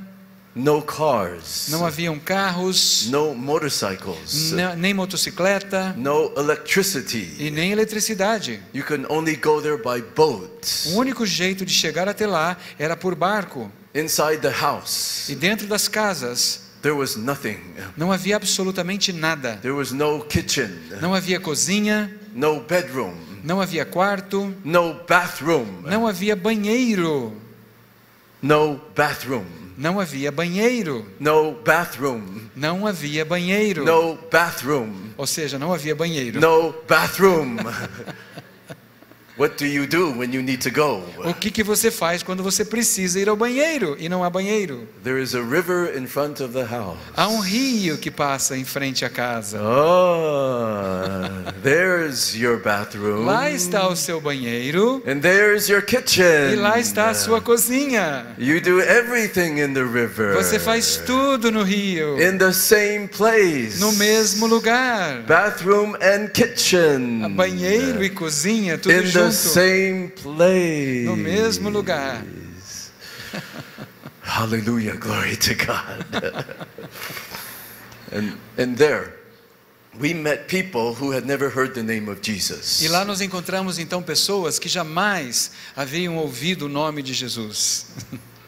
No cars. Não haviam carros. No motorcycles. Nem motocicleta. No electricity. E nem eletricidade. You can only go there by boat. O único jeito de chegar até lá era por barco. Inside the house. E dentro das casas there was nothing. Não havia absolutamente nada. There was no kitchen. Não havia cozinha. No bedroom. Não havia quarto. No bathroom. Não havia banheiro. No bathroom. Não havia banheiro. No bathroom. Não havia banheiro. No bathroom. Ou seja, não havia banheiro. No bathroom. What do you do when you need to go? O que você faz quando você precisa ir ao banheiro e não há banheiro? There is a river in front of the house. Há um rio que passa em frente à casa. Oh, there's your bathroom. Lá está o seu banheiro. And there's your kitchen. E lá está a sua cozinha. You do everything in the river. Você faz tudo no rio. In the same place. No mesmo lugar. Bathroom and kitchen. Banheiro e cozinha, tudo junto. The same place. No mesmo lugar. Hallelujah, glory to God. and there we met people who had never heard the name of Jesus. E lá nós encontramos então pessoas que jamais haviam ouvido o nome de Jesus.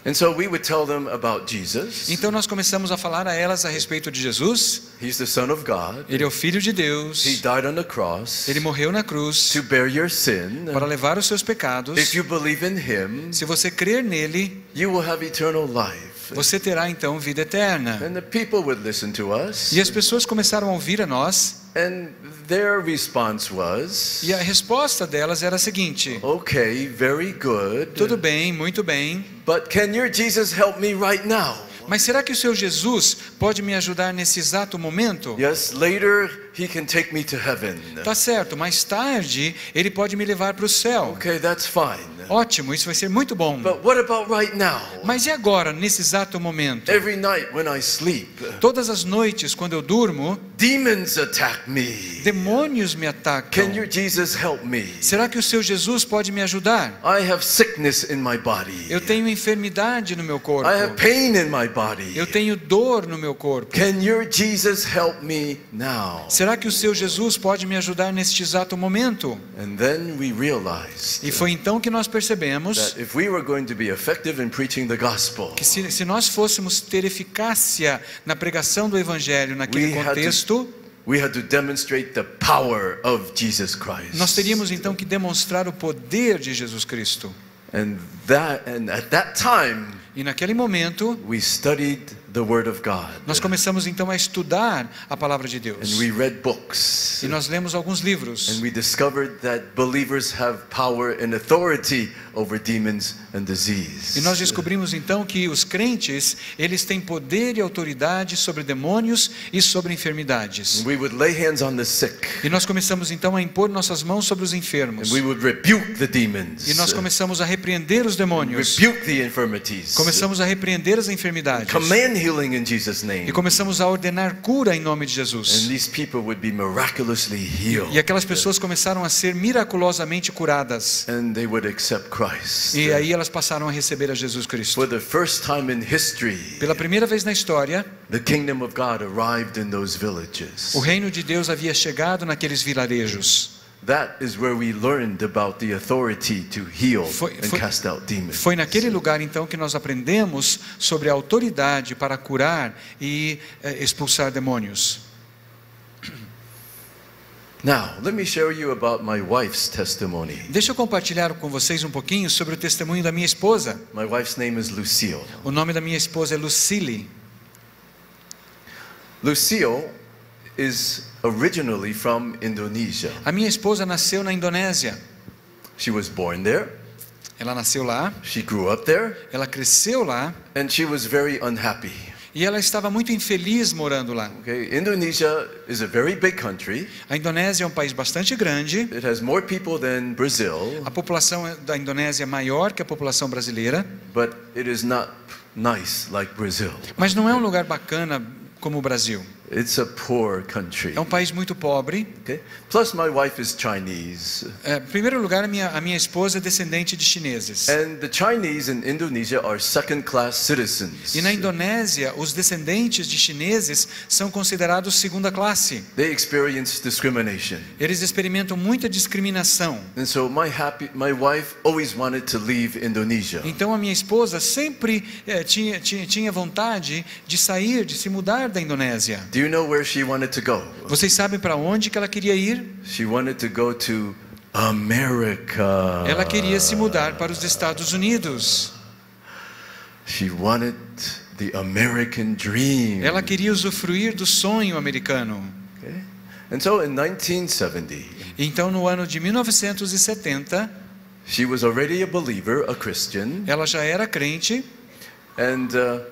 And so we would tell them about Jesus. Então nós começamos a falar a elas a respeito de Jesus. He's the Son of God. Ele é o Filho de Deus. He died on the cross. Ele morreu na cruz to bear your sin. Para levar os seus pecados. If you believe in him, se você crer nele, you will have eternal life. Você terá então vida eterna. And the people would listen to us. E as pessoas começaram a ouvir a nós. And their response was, e a resposta delas era a seguinte: Okay, very good. Tudo bem, muito bem. But can your Jesus help me right now? Mas será que o seu Jesus pode me ajudar nesse exato momento? Yes, later he can take me to heaven. Tá certo, mais tarde ele pode me levar para o céu. Okay, that's fine. Ótimo, isso vai ser muito bom. But what about right now? Mas e agora, nesse exato momento? Every night when I sleep, Todas as noites, quando eu durmo, demons attack me. demônios me atacam. Can your Jesus help me? Será que o seu Jesus pode me ajudar? I have sickness in my body. Eu tenho enfermidade no meu corpo. I have pain in my body. Eu tenho dor no meu corpo. Can your Jesus help me now? Será que o seu Jesus pode me ajudar neste exato momento? And then we realized E foi então que nós percebemos that if we were going to be effective in preaching the gospel, que se nós fôssemos ter eficácia na pregação do Evangelho naquele contexto, we had to demonstrate the power of Jesus Christ. nós teríamos então que demonstrar o poder de Jesus Cristo. And at that time, E naquele momento, we studied the Word of God. nós começamos então a estudar a palavra de And Deus. we read books. E nós lemos alguns livros. And we discovered that believers have power and authority over demons and disease. E nós descobrimos então que os crentes, eles têm poder e autoridade sobre demônios e sobre enfermidades. And we would lay hands on the sick. E nós começamos então a impor nossas mãos sobre os enfermos. And we would rebuke the demons. E nós começamos a repreender os demônios. Rebuke the infirmities. Começamos a repreender as enfermidades. Command healing in Jesus' name. E começamos a ordenar cura em nome de Jesus. And these people would be miraculously healed. E aquelas pessoas começaram a ser miraculosamente curadas. And they would accept Christ. E aí elas passaram a receber a Jesus Cristo. For the first time in history, Pela primeira vez na história, the kingdom of God arrived in those villages. o reino de Deus havia chegado naqueles vilarejos. That is where we learned about the authority to heal Foi- and foi- cast out demons. Foi naquele lugar então que nós aprendemos sobre a autoridade para curar e expulsar demônios. Now, let me share you about my wife's testimony. Deixa eu compartilhar com vocês um pouquinho sobre o testemunho da minha esposa. My wife's name is Lucille. O nome da minha esposa é Lucille. Lucille is originally from Indonesia. A minha esposa nasceu na Indonésia. She was born there, Ela nasceu lá, she grew up there, ela cresceu lá and she was very unhappy. e ela estava muito infeliz morando lá. Okay, Indonesia is a very big country. A Indonésia é um país bastante grande. It has more people than Brazil, A população da Indonésia é maior que a população brasileira, but it is not nice like Brazil. mas não é um lugar bacana como o Brasil. It's a poor country. É um país muito pobre. Okay? Plus my wife is Chinese. Em primeiro lugar, a minha esposa é descendente de chineses. And the Chinese in Indonesia are second-class citizens. E na Indonésia, os descendentes de chineses são considerados segunda classe. They experience discrimination. Eles experimentam muita discriminação. And so my wife always wanted to leave Indonesia. Então a minha esposa sempre tinha vontade de sair, de se mudar da Indonésia. Do you know where she wanted to go? Vocês sabem para onde que ela queria ir? She wanted to go to America. Ela queria se mudar para os Estados Unidos. She wanted the American dream. Ela queria usufruir do sonho americano. Okay? And so in 1970, Então no ano de 1970, she was already a believer, a Christian, ela já era crente. and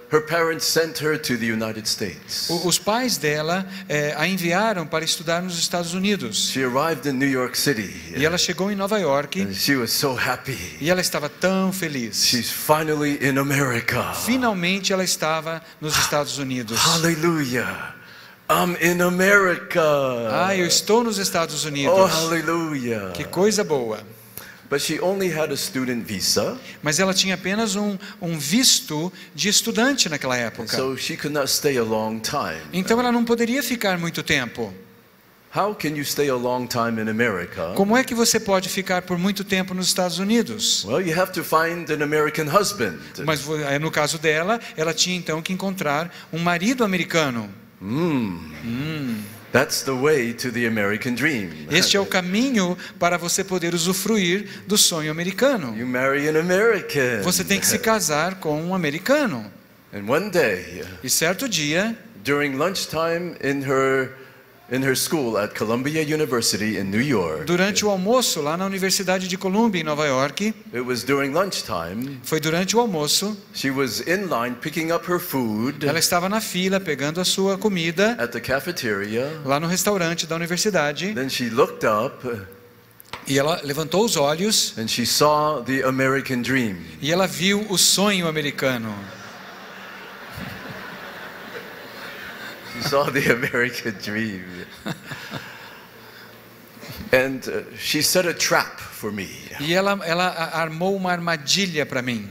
her parents sent her to the United States. Os pais dela a enviaram para estudar nos Estados Unidos. She arrived in New York City. E ela chegou em Nova York And she was so happy. e ela estava tão feliz. She's finally in America. Finalmente ela estava nos Estados Unidos. Hallelujah. I'm in America. Eu estou nos Estados Oh, Unidos. hallelujah. Que coisa boa. But she only had a student visa, Mas ela tinha apenas um visto de estudante naquela and época. so she could not stay a long time. Então ela não poderia ficar muito tempo. How can you stay a long time in America? Como é que você pode ficar por muito tempo nos Estados Unidos? Well, you have to find an American husband. Mas no caso dela, ela tinha então que encontrar um marido americano. That's the way to the American dream. Este é o caminho para você poder usufruir do sonho americano. You marry an American. Você tem que se casar com um americano. And one day, E certo dia, during lunchtime in her in her school at Columbia University in New York. Durante o almoço lá na Universidade de Columbia, em Nova York, It was during lunchtime. foi durante o almoço, She was in line picking up her food ela estava na fila pegando a sua comida at the cafeteria. lá no restaurante da universidade, Then she looked up e ela levantou os olhos and she saw the American dream. e ela viu o sonho americano. She saw the American dream. And she set a trap for me. E ela armou uma armadilha para mim.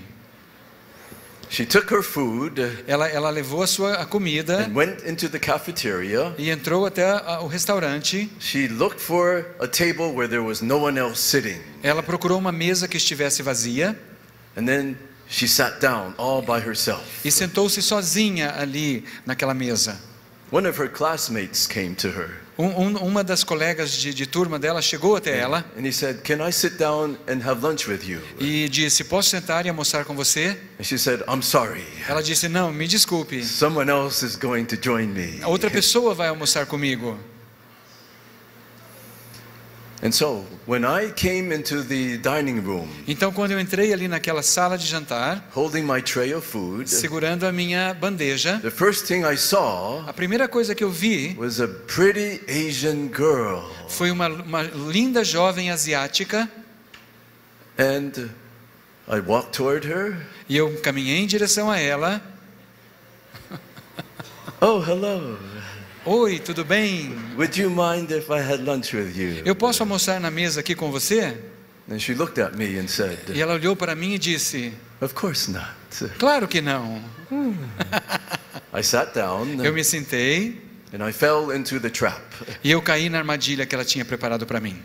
She took her food Ela levou a comida and went into the cafeteria. e entrou até o restaurante. She looked for a table where there was no one else sitting. Ela procurou uma mesa que estivesse vazia And then she sat down all by herself. e sentou-se sozinha ali naquela mesa. One of her classmates came to her. Uma das colegas de turma dela chegou até ela And he said, "Can I sit down and have lunch with you?" e disse: posso sentar e almoçar com você? And she said, "I'm sorry. Ela disse: não, me desculpe, Someone else is going to join me." outra pessoa vai almoçar comigo. And so, when I came into the dining room, Então, quando eu entrei ali naquela sala de jantar, holding my tray of food, segurando a minha bandeja, the first thing I saw a primeira coisa que eu vi was a pretty Asian girl. foi uma linda jovem asiática, And I walked toward her. e eu caminhei em direção a ela. "Oh, hello. Oi, tudo bem? Would you mind if I had lunch with you?" Eu posso almoçar na mesa aqui com você? And she looked at me and said, E ela olhou para mim e disse: "Of course not." claro que não. I sat down Eu me sentei and I fell into the trap. e eu caí na armadilha que ela tinha preparado para mim.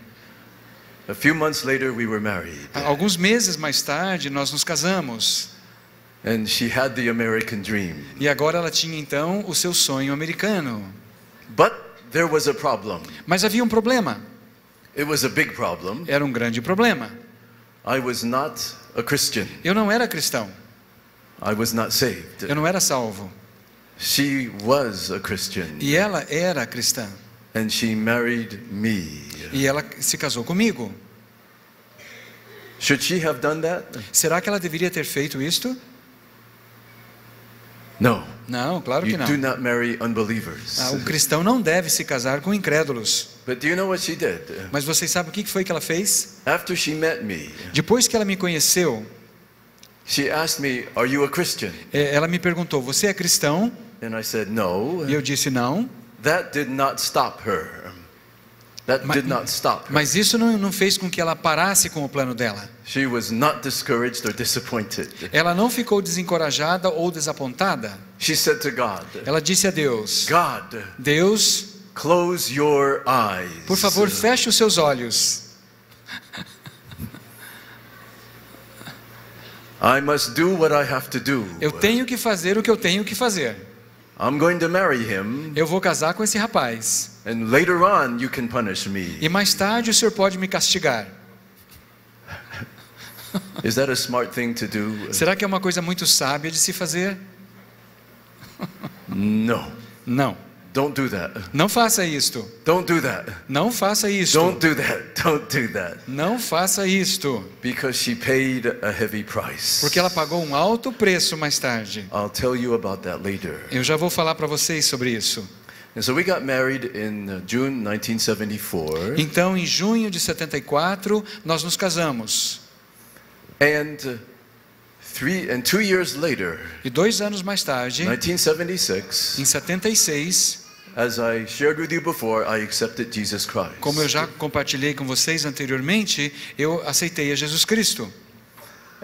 A few months later we were married. Alguns meses mais tarde, nós nos casamos. And she had the American dream. E agora ela tinha então o seu sonho americano. But there was a problem. Mas havia um problema. It was a big problem. Era um grande problema. I was not a Christian. Eu não era cristão. I was not saved. Eu não era salvo. She was a Christian. E ela era cristã. And she married me. E ela se casou comigo. Should she have done that? Será que ela deveria ter feito isto? No. Não, claro que You não. do not marry unbelievers. O cristão não deve se casar com incrédulos. But do you know what she did? Mas vocês sabem o que foi que ela fez? After she met me, Depois que ela me conheceu, she asked me, "Are you a Christian?" ela me perguntou: você é cristão? And I said, "No." E eu disse não. That did not stop her. That did not stop her. Mas isso não fez com que ela parasse com o plano dela. She was not discouraged or disappointed. Ela não ficou desencorajada ou desapontada. She said to God, Ela disse a Deus: "God, Deus, close your eyes. por favor, feche os seus olhos. I must do what I have to do. Eu tenho que fazer o que eu tenho que fazer. I'm going to marry him, Eu vou casar com esse rapaz. and later on you can punish me." E mais tarde o senhor pode me castigar. Is that a smart thing to do? Será que é uma coisa muito sábia de se fazer? No. Não. Don't do that. Não faça isto. Don't do that. Não faça isto. Don't do that. Don't do that. Não faça isto. Because she paid a heavy price. Porque ela pagou um alto preço mais tarde. I'll tell you about that later. Eu já vou falar para vocês sobre isso. And so we got married in June 1974. Então, em junho de 74, nós nos casamos. And 2 years later, E 2 anos mais tarde, 1976, em 76, as I shared with you before, I accepted Jesus Christ. como eu já compartilhei com vocês anteriormente, eu aceitei a Jesus Cristo.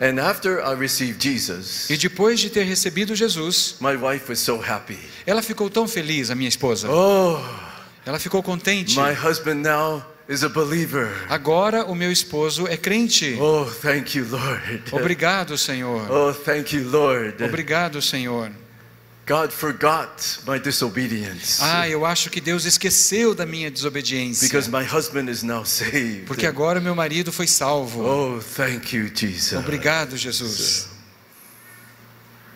And after I received Jesus, E depois de ter recebido Jesus, my wife was so happy. ela ficou tão feliz, a minha esposa. Oh, Ela ficou contente. my husband now is a believer. Agora o meu esposo é crente. Oh, thank you, Lord. Obrigado, Senhor. Oh, thank you, Lord. Obrigado, Senhor. God forgot my disobedience. Eu acho que Deus esqueceu da minha desobediência. Because my husband is now saved. Porque agora meu marido foi salvo. Oh, thank you, Jesus. Obrigado, Jesus.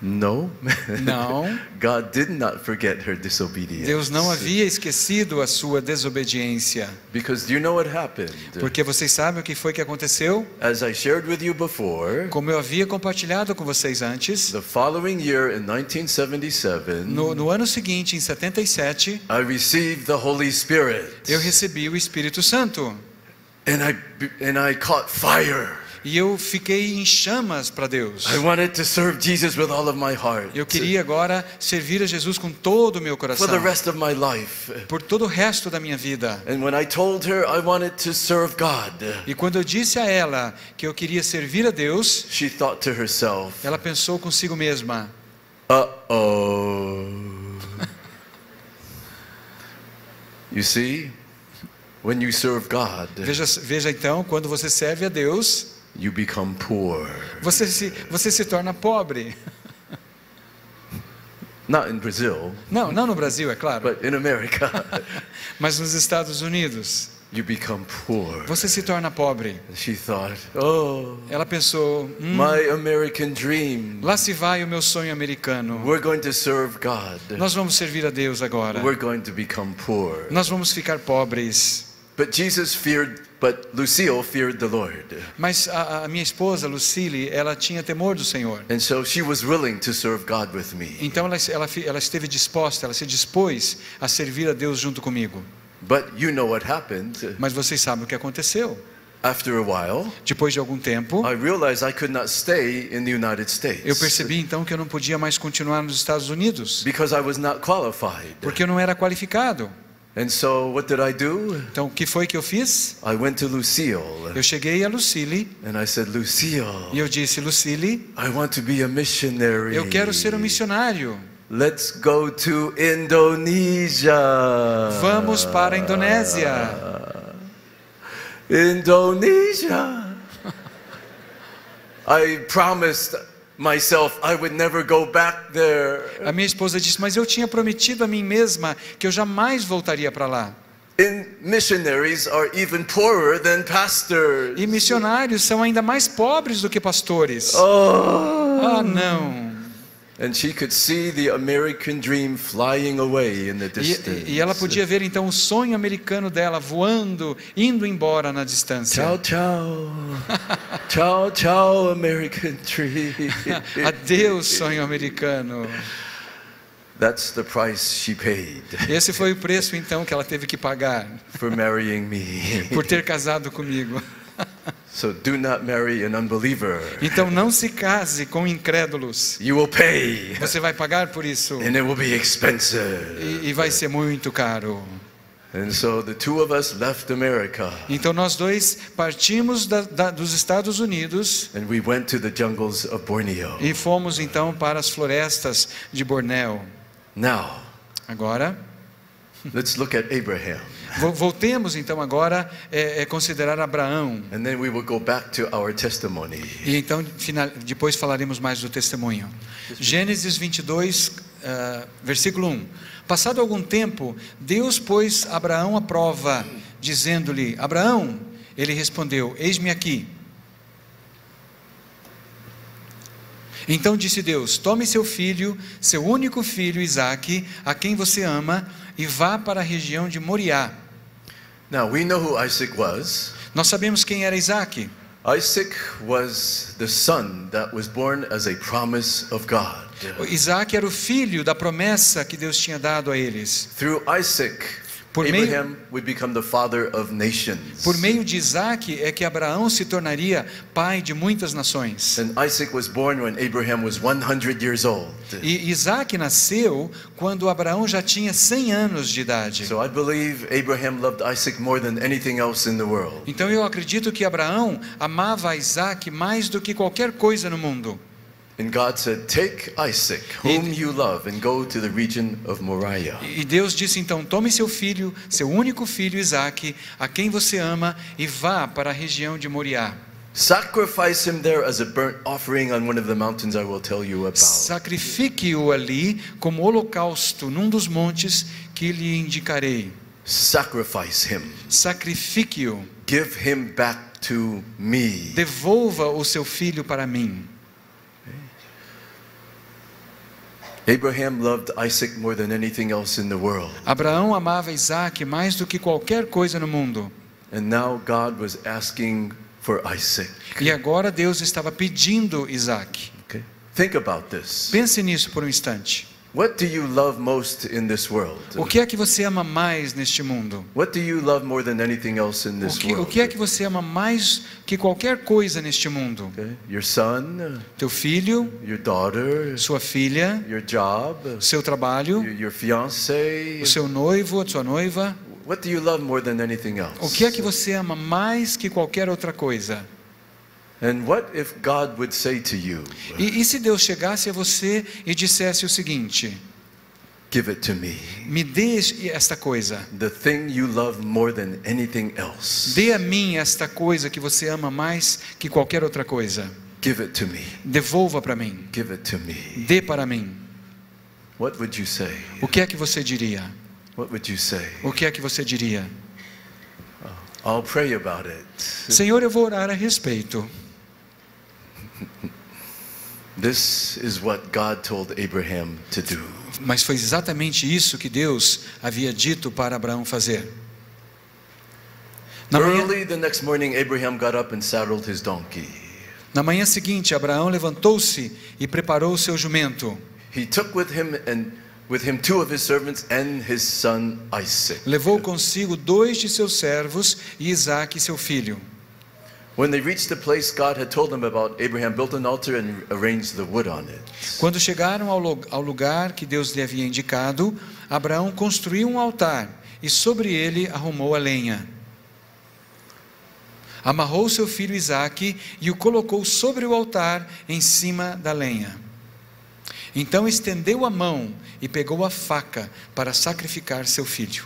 No. Não. God did not forget her disobedience. Deus não havia esquecido a sua desobediência. Because do you know what happened? Porque vocês sabem o que foi que aconteceu? As I shared with you before, Como eu havia compartilhado com vocês antes, the following year in 1977, no ano seguinte, em 77, I received the Holy Spirit. eu recebi o Espírito Santo. And I caught fire. E eu fiquei em chamas para Deus. I wanted to serve Jesus with all of my heart. Eu queria agora servir a Jesus com todo o meu coração. For the rest of my life. Por todo o resto da minha vida. And when I told her I wanted to serve God, e quando eu disse a ela que eu queria servir a Deus, she thought to herself, ela pensou consigo mesma: uh-oh. You see, when you serve God, veja então, quando você serve a Deus, you become poor. Você se torna pobre. Not in Brazil. Não no Brasil, é claro. But in America. Mas nos Estados Unidos, you become poor. Você se torna pobre. And she thought, oh. Ela pensou, my American dream. Lá se vai o meu sonho americano. We're going to serve God. Nós vamos servir a Deus agora. We're going to become poor. Nós vamos ficar pobres. But Lucille feared the Lord. Mas a minha esposa, Lucille, ela tinha temor do Senhor. And so she was willing to serve God with me. Então ela esteve disposta, ela se dispôs a servir a Deus junto comigo. But you know what happened. Mas vocês sabem o que aconteceu. After a while, depois de algum tempo, I realized I could not stay in the United States. Eu percebi então que eu não podia mais continuar nos Estados Unidos. Because I was not qualified. Porque eu não era qualificado. And so what did I do? Então o que foi que eu fiz? I went to Lucille. Eu cheguei a Lucille. And I said, Lucille. E eu disse, Lucille, I want to be a missionary. Eu quero ser um missionário. Let's go to Indonesia. Vamos para a Indonésia. Indonesia. I promised myself I would never go back there. A minha esposa disse, mas eu tinha prometido a mim mesma que eu jamais voltaria para lá. Missionaries are even poorer than pastors. E missionários são ainda mais pobres do que pastores. Oh. Não. And she could see the American dream flying away in the distance. E ela podia ver então o sonho americano dela voando, indo embora na distância. Tchau, tchau. Tchau, tchau, American dream. Adeus, sonho americano. That's the price she paid. Esse foi o preço então que ela teve que pagar. For marrying me. Por ter casado comigo. So do not marry an unbeliever. Então não se case com incrédulos. You will pay. Você vai pagar por isso. And it will be expensive. E vai ser muito caro. And so the two of us left America. Então nós dois partimos dos Estados Unidos. And we went to the jungles of Borneo. E fomos então para as florestas de Bornéu. Now, agora, let's look at Abraham. Voltemos então agora a considerar Abraão. And then we will go back to our testimony. E então depois falaremos mais do testemunho. Gênesis 22, versículo 1. Passado algum tempo, Deus pôs Abraão à prova, dizendo-lhe: Abraão, ele respondeu: Eis-me aqui. Então disse Deus: Tome seu filho, seu único filho Isaque, a quem você ama, e vá para a região de Moriá. Now we know who Isaac was. Nós sabemos quem era Isaque. Isaac was the son that was born as a promise of God. Isaque era o filho da promessa que Deus tinha dado a eles. Through Isaac, Abraham would become the father of nations. Por meio de Isaque é que Abraão se tornaria pai de muitas nações. And Isaac was born when Abraham was 100 years old. E Isaque nasceu quando Abraão já tinha 100 anos de idade. So I believe Abraham loved Isaac more than anything else in the world. Então eu acredito que Abraão amava a Isaque mais do que qualquer coisa no mundo. And God said, "Take Isaac, whom you love, and go to the region of Moriah." E Deus disse então: tome seu filho, seu único filho Isaque, a quem você ama, e vá para a região de Moriá. Sacrifice him there as a burnt offering on one of the mountains I will tell you about. Sacrifique-o ali como holocausto num dos montes que lhe indicarei. Sacrifice him. Sacrifique-o. Give him back to me. Devolva o seu filho para mim. Abraham loved Isaac more than anything else in the world. Abraão amava Isaac mais do que qualquer coisa no mundo. And now God was asking for Isaac. E agora Deus estava pedindo Isaac. Okay? Think about this. Pense nisso por um instante. What do you love most in this world? O que é que você ama mais neste mundo? What do you love more than anything else in this O world? que é que você ama mais que qualquer coisa neste mundo? Okay? Your son, Teu filho, your daughter, sua filha, your job, seu trabalho, your fiance. o seu noivo, a sua noiva. What do you love more than anything else? O que é que você ama mais que qualquer outra coisa? And what if God would say to you, E se Deus chegasse a você e dissesse o seguinte: give it to me, me dê esta coisa, the thing you love more than anything else. dê a mim esta coisa que você ama mais que qualquer outra coisa, Give it to me. devolva para mim, Give it to me. dê para mim. What would you say? O que é que você diria? What would you say? O que é que você diria? I'll pray about it. Senhor, eu vou orar a respeito. This is what God told Abraham to do. Mas foi exatamente isso que Deus havia dito para Abraão fazer. Early the next morning, Abraham got up and saddled his donkey. Na manhã seguinte, Abraão levantou-se e preparou o seu jumento. He took with him two of his servants and his son Isaac. Levou consigo 2 de seus servos e Isaque, seu filho. When they reached the place God had told them about, Abraham built an altar and arranged the wood on it. Quando chegaram ao lugar que Deus lhe havia indicado, Abraão construiu um altar e sobre ele arrumou a lenha. Amarrou seu filho Isaque e o colocou sobre o altar em cima da lenha. Então estendeu a mão e pegou a faca para sacrificar seu filho.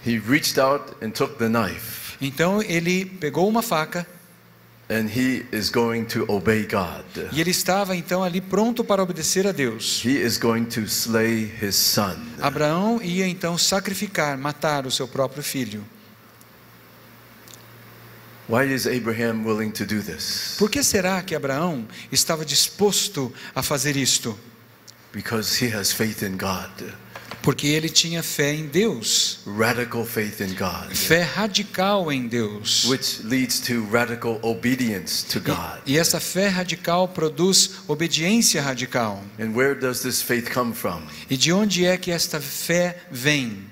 He reached out and took the knife. Então ele pegou uma faca And he is going to obey God. e ele estava então ali pronto para obedecer a Deus. He is going to slay his son. Abraão ia então sacrificar, matar o seu próprio filho. Why is Abraham willing to do this? Por que será que Abraão estava disposto a fazer isto? Because he has faith in God. Porque ele tinha fé em Deus, Radical faith in God. fé radical em Deus. Which leads to radical obedience to God. E essa fé radical produz obediência radical. And where does this faith come from? E de onde é que esta fé vem?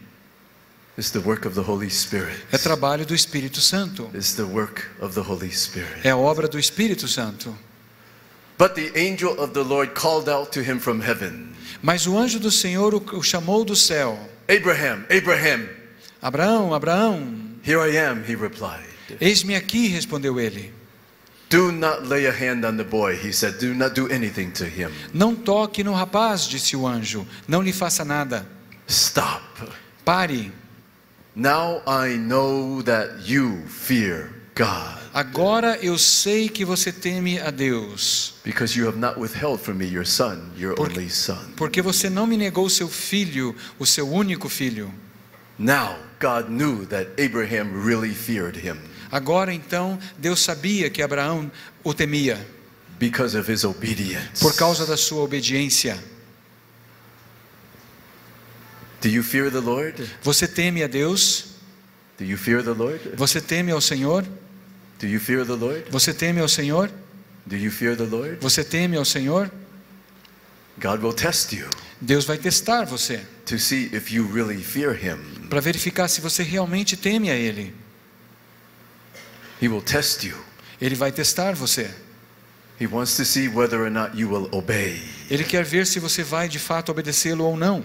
It's the work of the Holy Spirit. É trabalho do Espírito Santo. It's the work of the Holy Spirit. É a obra do Espírito Santo. But the angel of the Lord called out to him from heaven. Mas o anjo do Senhor o chamou do céu. Abraham, Abraham. Abraão, Abraão. Here I am, he replied. Eis-me aqui, respondeu ele. Do not lay a hand on the boy, he said. Do not do anything to him. Não toque no rapaz, disse o anjo. Não lhe faça nada. Stop. Pare. Now I know that you fear God. Agora eu sei que você teme a Deus. Because you have not withheld from me your son, your only son. Porque você não me negou seu filho, o seu único filho. Now God knew that Abraham really feared him. Agora então Deus sabia que Abraão o temia. Because of his obedience. Por causa da sua obediência. Do you fear the Lord? Você teme a Deus? Do you fear the Lord? Você teme ao Senhor? Do you fear the Lord? Você teme ao Senhor? Do you fear the Lord? Você teme ao Senhor? God will test you Deus vai testar você to see if you really fear him. para verificar se você realmente teme a Ele. He will test you. Ele vai testar você. He wants to see whether or not you will obey. Ele quer ver se você vai de fato obedecê-lo ou não.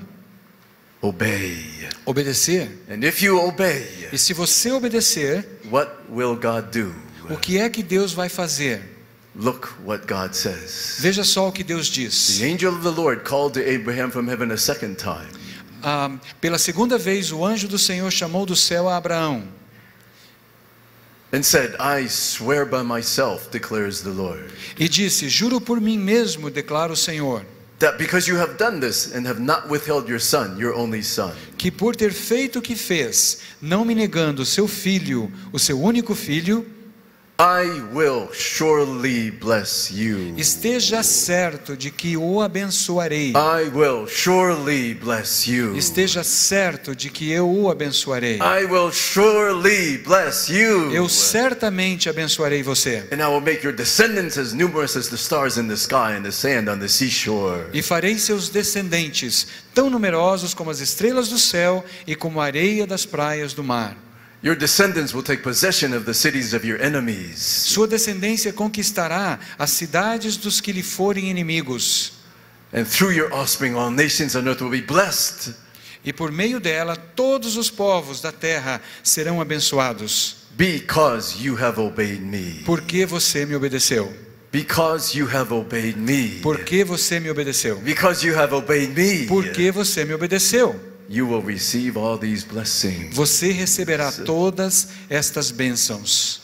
Obey. Obedecer. And if you obey, E se você obedecer, what will God do? o que é que Deus vai fazer? Look what God says. Veja só o que Deus diz. The angel of the Lord called to Abraham from heaven a second time. Pela segunda vez, o anjo do Senhor chamou do céu a Abraão. And said, I swear by myself, declares the Lord, E disse, juro por mim mesmo, declara o Senhor, that because you have done this and have not withheld your son, your only son, que por ter feito o que fez, não me negando o seu filho, o seu único filho, I will surely bless you. Esteja certo de que o abençoarei. I will surely bless you. Esteja certo de que eu o abençoarei. I will surely bless you. Eu certamente abençoarei você. And I will make your descendants as numerous as the stars in the sky and the sand on the seashore. E farei seus descendentes tão numerosos como as estrelas do céu e como a areia das praias do mar. Your descendants will take possession of the cities of your enemies. Sua descendência conquistará as cidades dos que lhe forem inimigos. And through your offspring all nations on earth will be blessed. E por meio dela todos os povos da terra serão abençoados. Because you have obeyed me. Porque você me obedeceu. Because you have obeyed me. Porque você me obedeceu. Because you have obeyed me. Porque você me obedeceu. You will receive all these blessings. Você receberá todas estas bênçãos.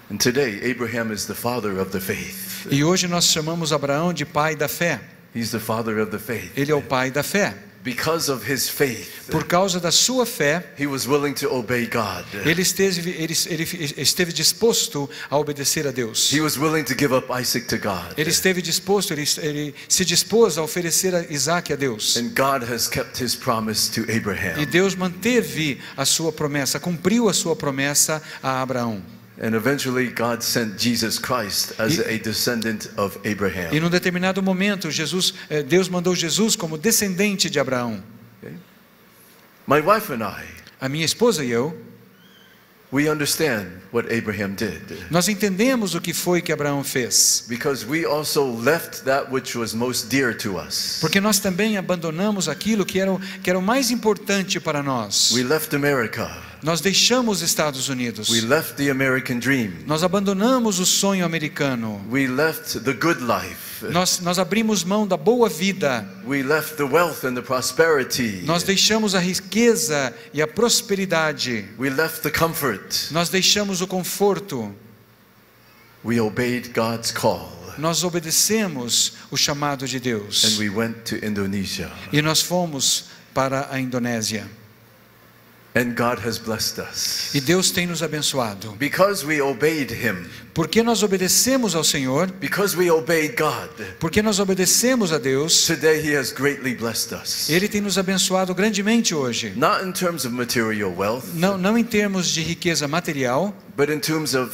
And today Abraham is the father of the faith. E hoje nós chamamos Abraão de pai da fé. He's the father of the faith. Ele é o pai da fé. Because of his faith, Por causa da sua fé, he was willing to obey God. ele esteve disposto a obedecer a Deus. He was willing to give up Isaac to God. Ele esteve disposto, ele se dispôs a oferecer a Isaac a Deus. And God has kept his promise to Abraham. E Deus manteve a sua promessa, cumpriu a sua promessa a Abraão. And eventually God sent Jesus Christ as a descendant of Abraham. E num determinado momento, Deus mandou Jesus como descendente de Abraão. Okay? My wife and I, A minha esposa e eu, we understand what Abraham did. nós entendemos o que foi que Abraão fez. Because we also left that which was most dear to us. Porque nós também abandonamos aquilo que era o mais importante para nós. We left America. Nós deixamos os Estados Unidos. We left the American dream. Nós abandonamos o sonho americano. We left the good life. Nós abrimos mão da boa vida. We left the wealth and the prosperity. Nós deixamos a riqueza e a prosperidade. We left the comfort. Nós deixamos o conforto. We obeyed God's call. Nós obedecemos o chamado de Deus. And we went to Indonesia. E nós fomos para a Indonésia. And God has blessed us. E Deus tem nos abençoado. Because we obeyed him. Porque nós obedecemos ao Senhor. Because we obeyed God. Porque nós obedecemos a Deus. Today he has greatly blessed us. Ele tem nos abençoado grandemente hoje. Not in terms of material wealth. Não em termos de riqueza material. But in terms of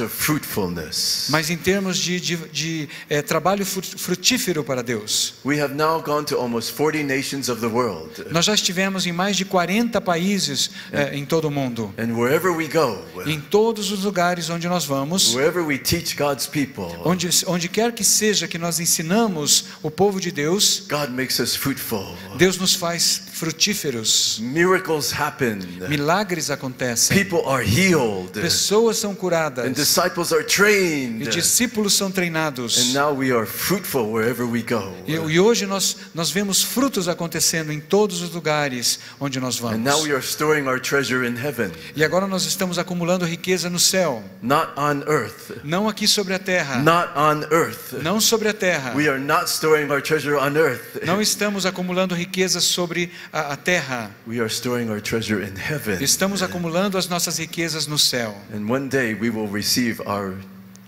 fruitfulness. Mas em termos de trabalho frutífero para Deus. We have now gone to almost 40 nations of the world. Nós já estivemos em mais de 40 países em todo o mundo. And wherever we go, Em todos os lugares onde nós vamos, wherever we teach God's people, onde quer que seja que nós ensinamos o povo de Deus, God makes us fruitful. Deus nos faz frutíferos. Miracles happen. Milagres acontecem. People are healed. Pessoas são curadas. And disciples are trained. E discípulos são treinados. And now we are fruitful wherever we go. E hoje nós vemos frutos acontecendo em todos os lugares onde nós And vamos. now we are storing our treasure in heaven. E agora nós estamos acumulando riqueza no céu. Not on earth. Não aqui sobre a terra. Not on earth. Não sobre a terra. We are not storing our treasure on earth. Não estamos acumulando riquezas sobre a terra. We are storing our treasure in heaven. Estamos acumulando as nossas riquezas no céu. And one day we will receive our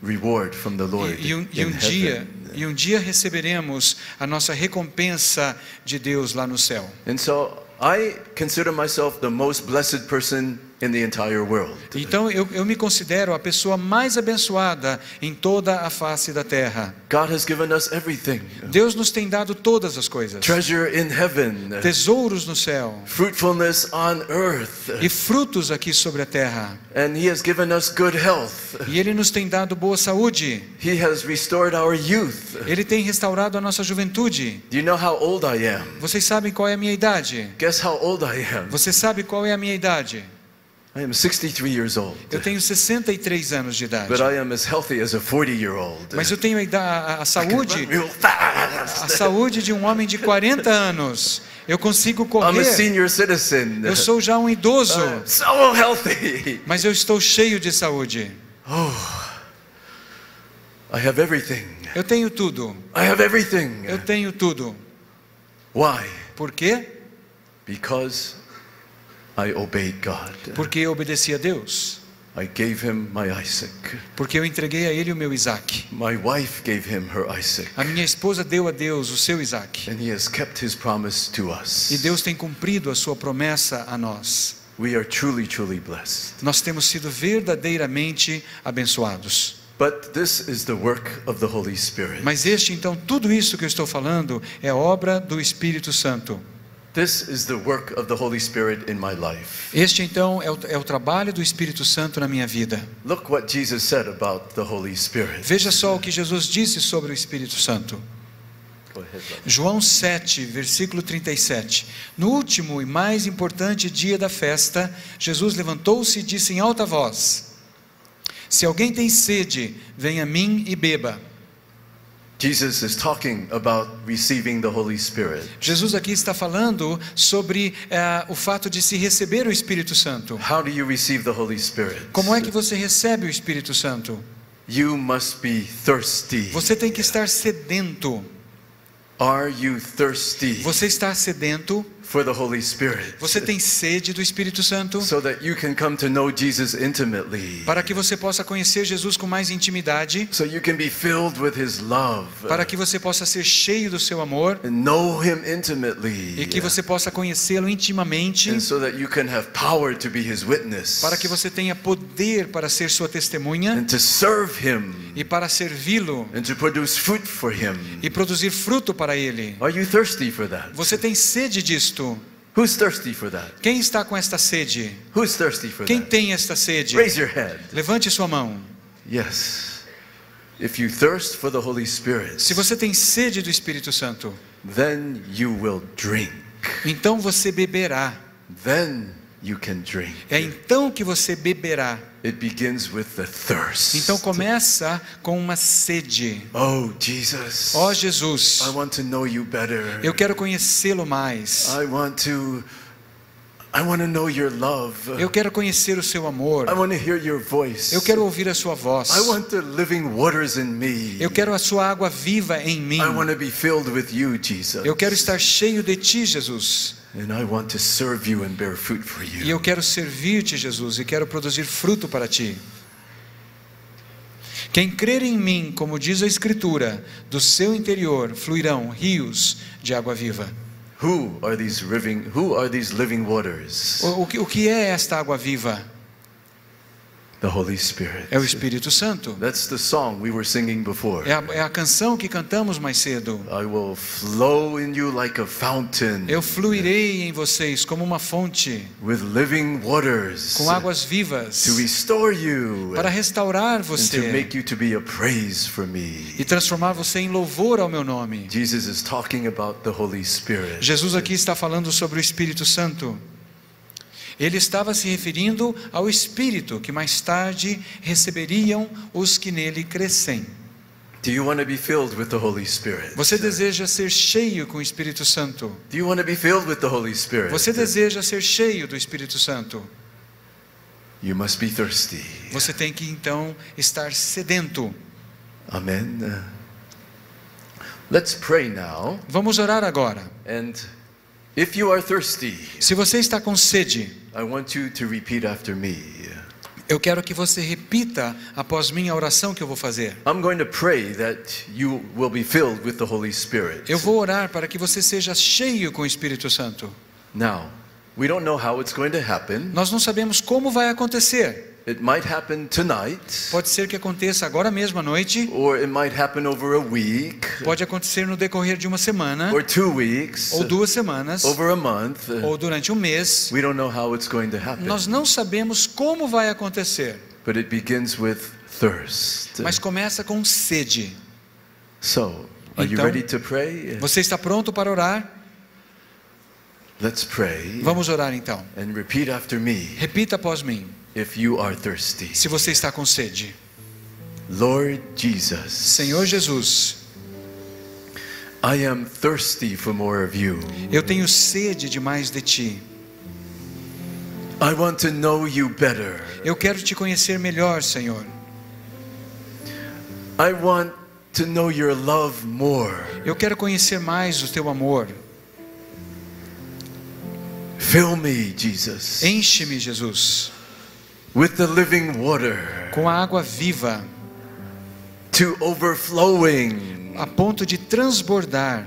reward from the Lord in heaven. E um dia receberemos a nossa recompensa de Deus lá no céu. And so I consider myself the most blessed person in the entire world. Então eu me considero a pessoa mais abençoada em toda a face da terra. God has given us everything. Deus nos tem dado todas as coisas. Treasure in heaven. Tesouros no céu. Fruitfulness on earth. E frutos aqui sobre a terra. And he has given us good health. E Ele nos tem dado boa saúde. He has restored our youth. Ele tem restaurado a nossa juventude. Do you know how old I am? Vocês sabem qual é a minha idade? Guess how old I am? Você sabe qual é a minha idade? I am 63 years old. Eu tenho 63 anos de idade. But I am as healthy as a 40-year-old. Mas eu tenho a saúde, Real fast. a saúde de um homem de 40 anos. Eu consigo I'm a correr. senior citizen. Eu sou já um idoso, So healthy. mas eu estou cheio de saúde. I have everything. Eu tenho tudo. I have everything. Eu tenho tudo. Why? Por quê? Because I obeyed God. Porque eu obedeci a Deus. I gave him my Isaac. porque eu entreguei a ele o meu Isaque. My wife gave him her Isaac. A minha esposa deu a Deus o seu Isaque. And he has kept his promise to us. E Deus tem cumprido a sua promessa a nós. We are truly, truly blessed. Nós temos sido verdadeiramente abençoados. But this is the work of the Holy Spirit. Mas então, tudo isso que eu estou falando é obra do Espírito Santo. This is the work of the Holy Spirit in my life. Então é o trabalho do Espírito Santo na minha vida. Look what Jesus said about the Holy Spirit. Veja só o que Jesus disse sobre o Espírito Santo. Go ahead, brother. João 7, versículo 37. No último e mais importante dia da festa, Jesus levantou-se e disse em alta voz: se alguém tem sede, venha a mim e beba. Jesus is talking about receiving the Holy Spirit. Jesus aqui está falando sobre o fato de se receber o Espírito Santo. How do you receive the Holy Spirit? Como é que você recebe o Espírito Santo? You must be thirsty. Você tem que estar sedento. Are you thirsty Você está sedento? for the Holy Spirit? Você tem sede do Espírito Santo? So that you can come to know Jesus intimately. Para que você possa conhecer Jesus com mais intimidade. So you can be filled with his love. Para que você possa ser cheio do seu amor. And know him intimately. E que você possa conhecê-lo intimamente. And so that you can have power to be his witness. Para que você tenha poder para ser sua testemunha. And to serve him. E para servi-lo. And to produce fruit for him. E produzir fruto para ele. Are you thirsty for that? Você tem sede disto? Who's thirsty for that? Quem está com esta sede? Who's thirsty for Quem that? tem esta sede? Raise your hand. Levante sua mão. Yes. If you thirst for the Holy Spirit, Se você tem sede do Espírito Santo, then you will drink. então você beberá. Then you can drink. É então que você beberá. It begins with the thirst. Então começa com uma sede. Oh, Jesus. Ó Jesus, I want to know you better. eu quero conhecê-lo mais. I want to know your love. Eu quero conhecer o seu amor. I want to hear your voice. Eu quero ouvir a sua voz. I want the living waters in me. Eu quero a sua água viva em mim. I want to be filled with you, Jesus. Eu quero estar cheio de ti, Jesus. And I want to serve you and bear fruit for you. E eu quero servir-te, Jesus, e quero produzir fruto para ti. Quem crer em mim, como diz a Escritura, do seu interior fluirão rios de água viva. Who are these living waters? O que é esta água viva? The Holy Spirit. É o Espírito Santo. That's the song we were singing before. É a canção que cantamos mais cedo. I will flow in you like a fountain. Eu fluirei em vocês como uma fonte, With living waters. com águas vivas, To restore you. para restaurar And to você make you to be a praise for me. e transformar você em louvor ao meu nome. Jesus is talking about the Holy Spirit. Jesus aqui está falando sobre o Espírito Santo. Ele estava se referindo ao Espírito que mais tarde receberiam os que nele crescem. Do you want to be filled with the Holy Spirit? Você deseja ser cheio com o Espírito Santo? Do you want to be filled with the Holy Spirit? Você deseja ser cheio do Espírito Santo? You must be thirsty. Você tem que então estar sedento. Amen. Let's pray now. Vamos orar agora. And if you are thirsty, Se você está com sede, I want you to repeat after me. eu quero que você repita após mim a oração que eu vou fazer. I'm going to pray that you will be filled with the Holy Spirit. Eu vou orar para que você seja cheio com o Espírito Santo. Now, we don't know how it's going to happen. Nós não sabemos como vai acontecer. It might happen tonight, Pode ser que aconteça agora mesmo à noite. or it might happen over a week, Pode acontecer no decorrer de uma semana, or 2 weeks, ou 2 semanas, over a month. ou durante um mês. We don't know how it's going to happen. Nós não sabemos como vai acontecer, But it begins with thirst. mas começa com sede. So, are you Então, ready to pray? Você está pronto para orar? Let's pray. Vamos orar então. And repeat after me Repita após mim, if you are thirsty. se você está com sede. Lord Jesus, Senhor Jesus, I am thirsty for more of you. eu tenho sede de mais de ti. I want to know you better. Eu quero te conhecer melhor, Senhor. I want to know your love more. Eu quero conhecer mais o teu amor. Fill me, Jesus. Enche-me, Jesus. with the living water, com a água viva, to overflowing. a ponto de transbordar.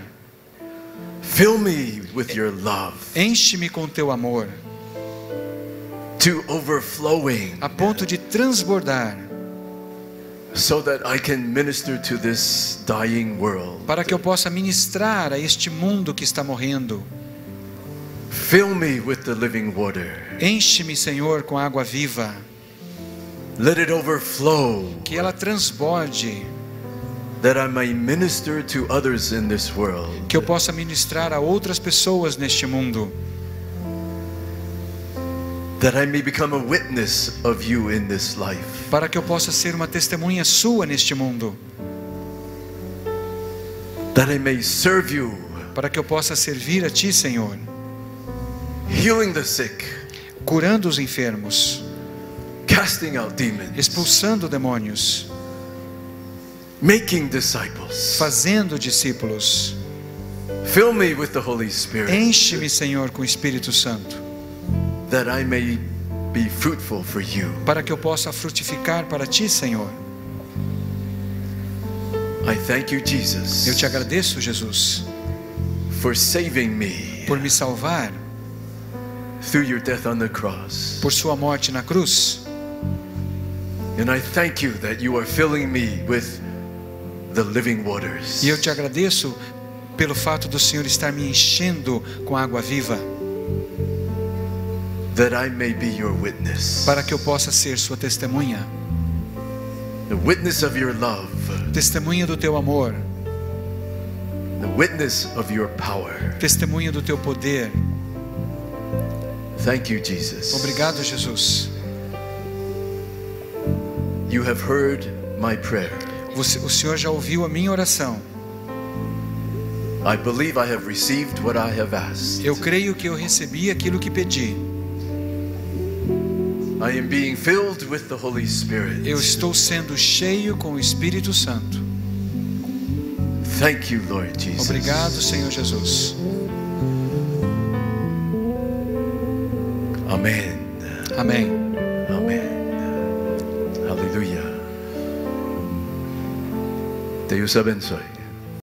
Fill me with your love, Enche-me com teu amor, to overflowing, a ponto de transbordar, so that I can minister to this dying world. para que eu possa ministrar a este mundo que está morrendo. Fill me with the living water. Enche-me, Senhor, com água viva, Let it overflow, que ela transborde, that I may minister to others in this world. que eu possa ministrar a outras pessoas neste mundo, That I may become a witness of you in this life. para que eu possa ser uma testemunha sua neste mundo, That I may serve you, para que eu possa servir a Ti, Senhor, healing the sick, curando os enfermos, casting out demons, expulsando demônios, making disciples. fazendo discípulos. Fill me with the Holy Spirit, Enche-me, Senhor, com o Espírito Santo, that I may be fruitful for you. para que eu possa frutificar para Ti, Senhor. I thank you, Jesus, Eu te agradeço, Jesus, for saving me por me salvar, through your death on the cross. por sua morte na cruz. And I thank you that you are filling me with the living waters. E eu te agradeço pelo fato do Senhor estar me enchendo com água viva, that I may be your witness. para que eu possa ser sua testemunha, The witness of your love. testemunha do teu amor, The witness of your power. testemunha do teu poder. Thank you, Jesus. Obrigado, Jesus. You have heard my prayer. O Senhor já ouviu a minha oração. I believe I have received what I have asked. Eu creio que eu recebi aquilo que pedi. I am being filled with the Holy Spirit. Eu estou sendo cheio com o Espírito Santo. Thank you, Lord Jesus. Obrigado, Senhor Jesus. Amém. Amém. Amém. Aleluia. Deus abençoe.